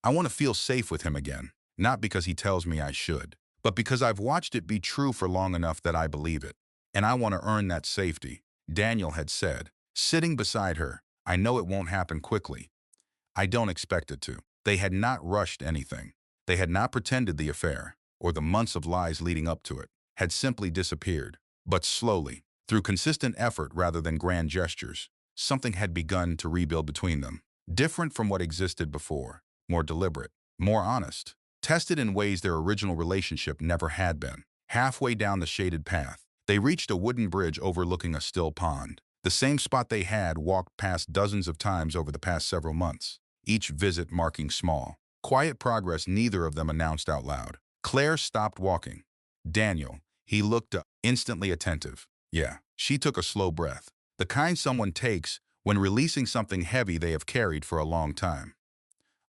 I want to feel safe with him again, not because he tells me I should, but because I've watched it be true for long enough that I believe it. And I want to earn that safety, Daniel had said, sitting beside her. I know it won't happen quickly. I don't expect it to. They had not rushed anything. They had not pretended the affair, or the months of lies leading up to it, had simply disappeared. But slowly, through consistent effort rather than grand gestures, something had begun to rebuild between them. Different from what existed before, more deliberate, more honest, tested in ways their original relationship never had been. Halfway down the shaded path, they reached a wooden bridge overlooking a still pond, the same spot they had walked past dozens of times over the past several months, each visit marking small, quiet progress neither of them announced out loud. Claire stopped walking. Daniel, he looked up, instantly attentive. Yeah, she took a slow breath, the kind someone takes when releasing something heavy they have carried for a long time.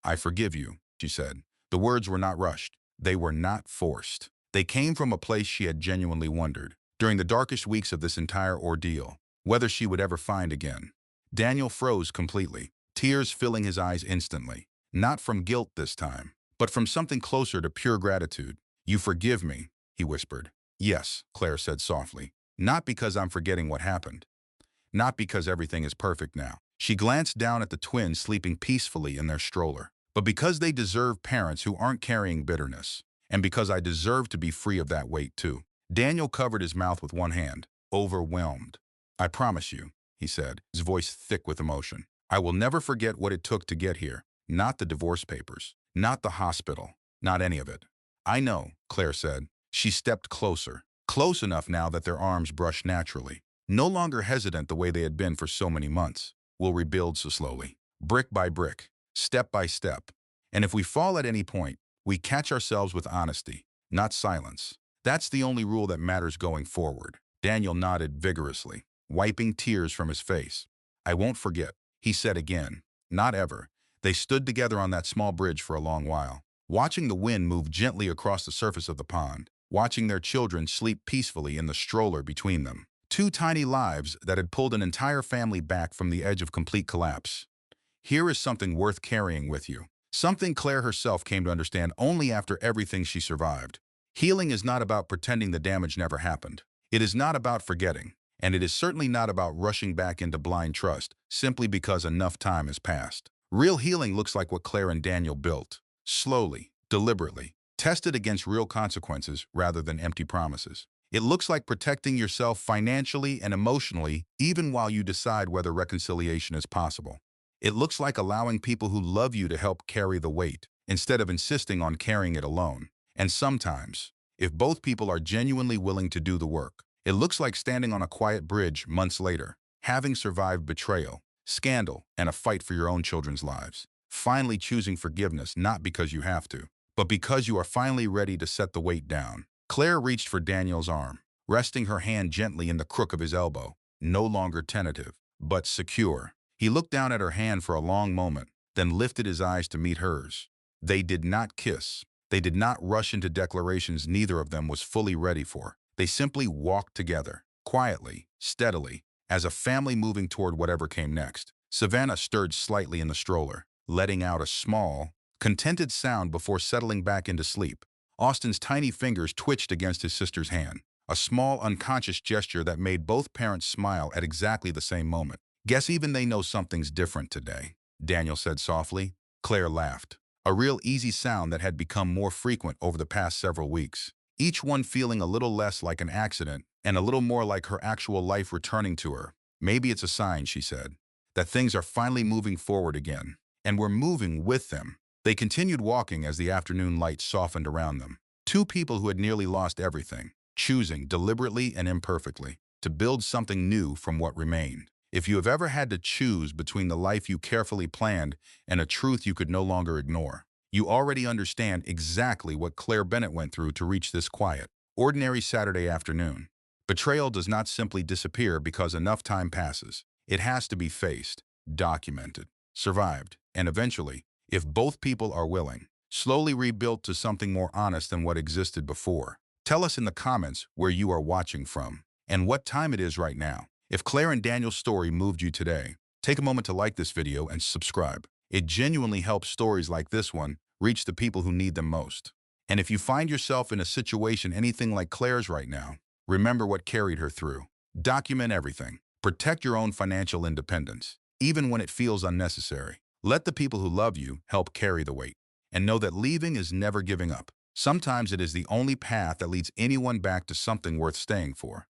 I forgive you, she said. The words were not rushed. They were not forced. They came from a place she had genuinely wondered, during the darkest weeks of this entire ordeal, whether she would ever find again. Daniel froze completely, tears filling his eyes instantly. Not from guilt this time, but from something closer to pure gratitude. You forgive me, he whispered. Yes, Claire said softly. Not because I'm forgetting what happened. Not because everything is perfect now. She glanced down at the twins sleeping peacefully in their stroller. But because they deserve parents who aren't carrying bitterness. And because I deserve to be free of that weight too. Daniel covered his mouth with one hand, overwhelmed. I promise you, he said, his voice thick with emotion. I will never forget what it took to get here. Not the divorce papers. Not the hospital. Not any of it. I know, Claire said. She stepped closer. Close enough now that their arms brushed naturally. No longer hesitant the way they had been for so many months. We'll rebuild so slowly. Brick by brick. Step by step. And if we fall at any point, we catch ourselves with honesty, not silence. That's the only rule that matters going forward. Daniel nodded vigorously, wiping tears from his face. I won't forget, he said again. Not ever. They stood together on that small bridge for a long while, watching the wind move gently across the surface of the pond, watching their children sleep peacefully in the stroller between them. 2 tiny lives that had pulled an entire family back from the edge of complete collapse. Here is something worth carrying with you. Something Claire herself came to understand only after everything she survived. Healing is not about pretending the damage never happened. It is not about forgetting, and it is certainly not about rushing back into blind trust simply because enough time has passed. Real healing looks like what Claire and Daniel built. Slowly, deliberately, tested against real consequences rather than empty promises. It looks like protecting yourself financially and emotionally even while you decide whether reconciliation is possible. It looks like allowing people who love you to help carry the weight, instead of insisting on carrying it alone. And sometimes, if both people are genuinely willing to do the work, it looks like standing on a quiet bridge months later, having survived betrayal, scandal, and a fight for your own children's lives. Finally choosing forgiveness not because you have to, but because you are finally ready to set the weight down. Claire reached for Daniel's arm, resting her hand gently in the crook of his elbow, no longer tentative, but secure. He looked down at her hand for a long moment, then lifted his eyes to meet hers. They did not kiss. They did not rush into declarations neither of them was fully ready for. They simply walked together, quietly, steadily, as a family moving toward whatever came next. Savannah stirred slightly in the stroller, letting out a small, contented sound before settling back into sleep. Austin's tiny fingers twitched against his sister's hand, a small unconscious gesture that made both parents smile at exactly the same moment. "Guess even they know something's different today," Daniel said softly. Claire laughed, a real easy sound that had become more frequent over the past several weeks, each one feeling a little less like an accident and a little more like her actual life returning to her. "Maybe it's a sign," she said, "that things are finally moving forward again, and we're moving with them." They continued walking as the afternoon light softened around them. Two people who had nearly lost everything, choosing deliberately and imperfectly to build something new from what remained. If you have ever had to choose between the life you carefully planned and a truth you could no longer ignore, you already understand exactly what Claire Bennett went through to reach this quiet, ordinary Saturday afternoon. Betrayal does not simply disappear because enough time passes. It has to be faced, documented, survived, and eventually, if both people are willing, slowly rebuilt to something more honest than what existed before. Tell us in the comments where you are watching from and what time it is right now. If Claire and Daniel's story moved you today, take a moment to like this video and subscribe. It genuinely helps stories like this one reach the people who need them most. And if you find yourself in a situation anything like Claire's right now, remember what carried her through. Document everything. Protect your own financial independence, even when it feels unnecessary. Let the people who love you help carry the weight. And know that leaving is never giving up. Sometimes it is the only path that leads anyone back to something worth staying for.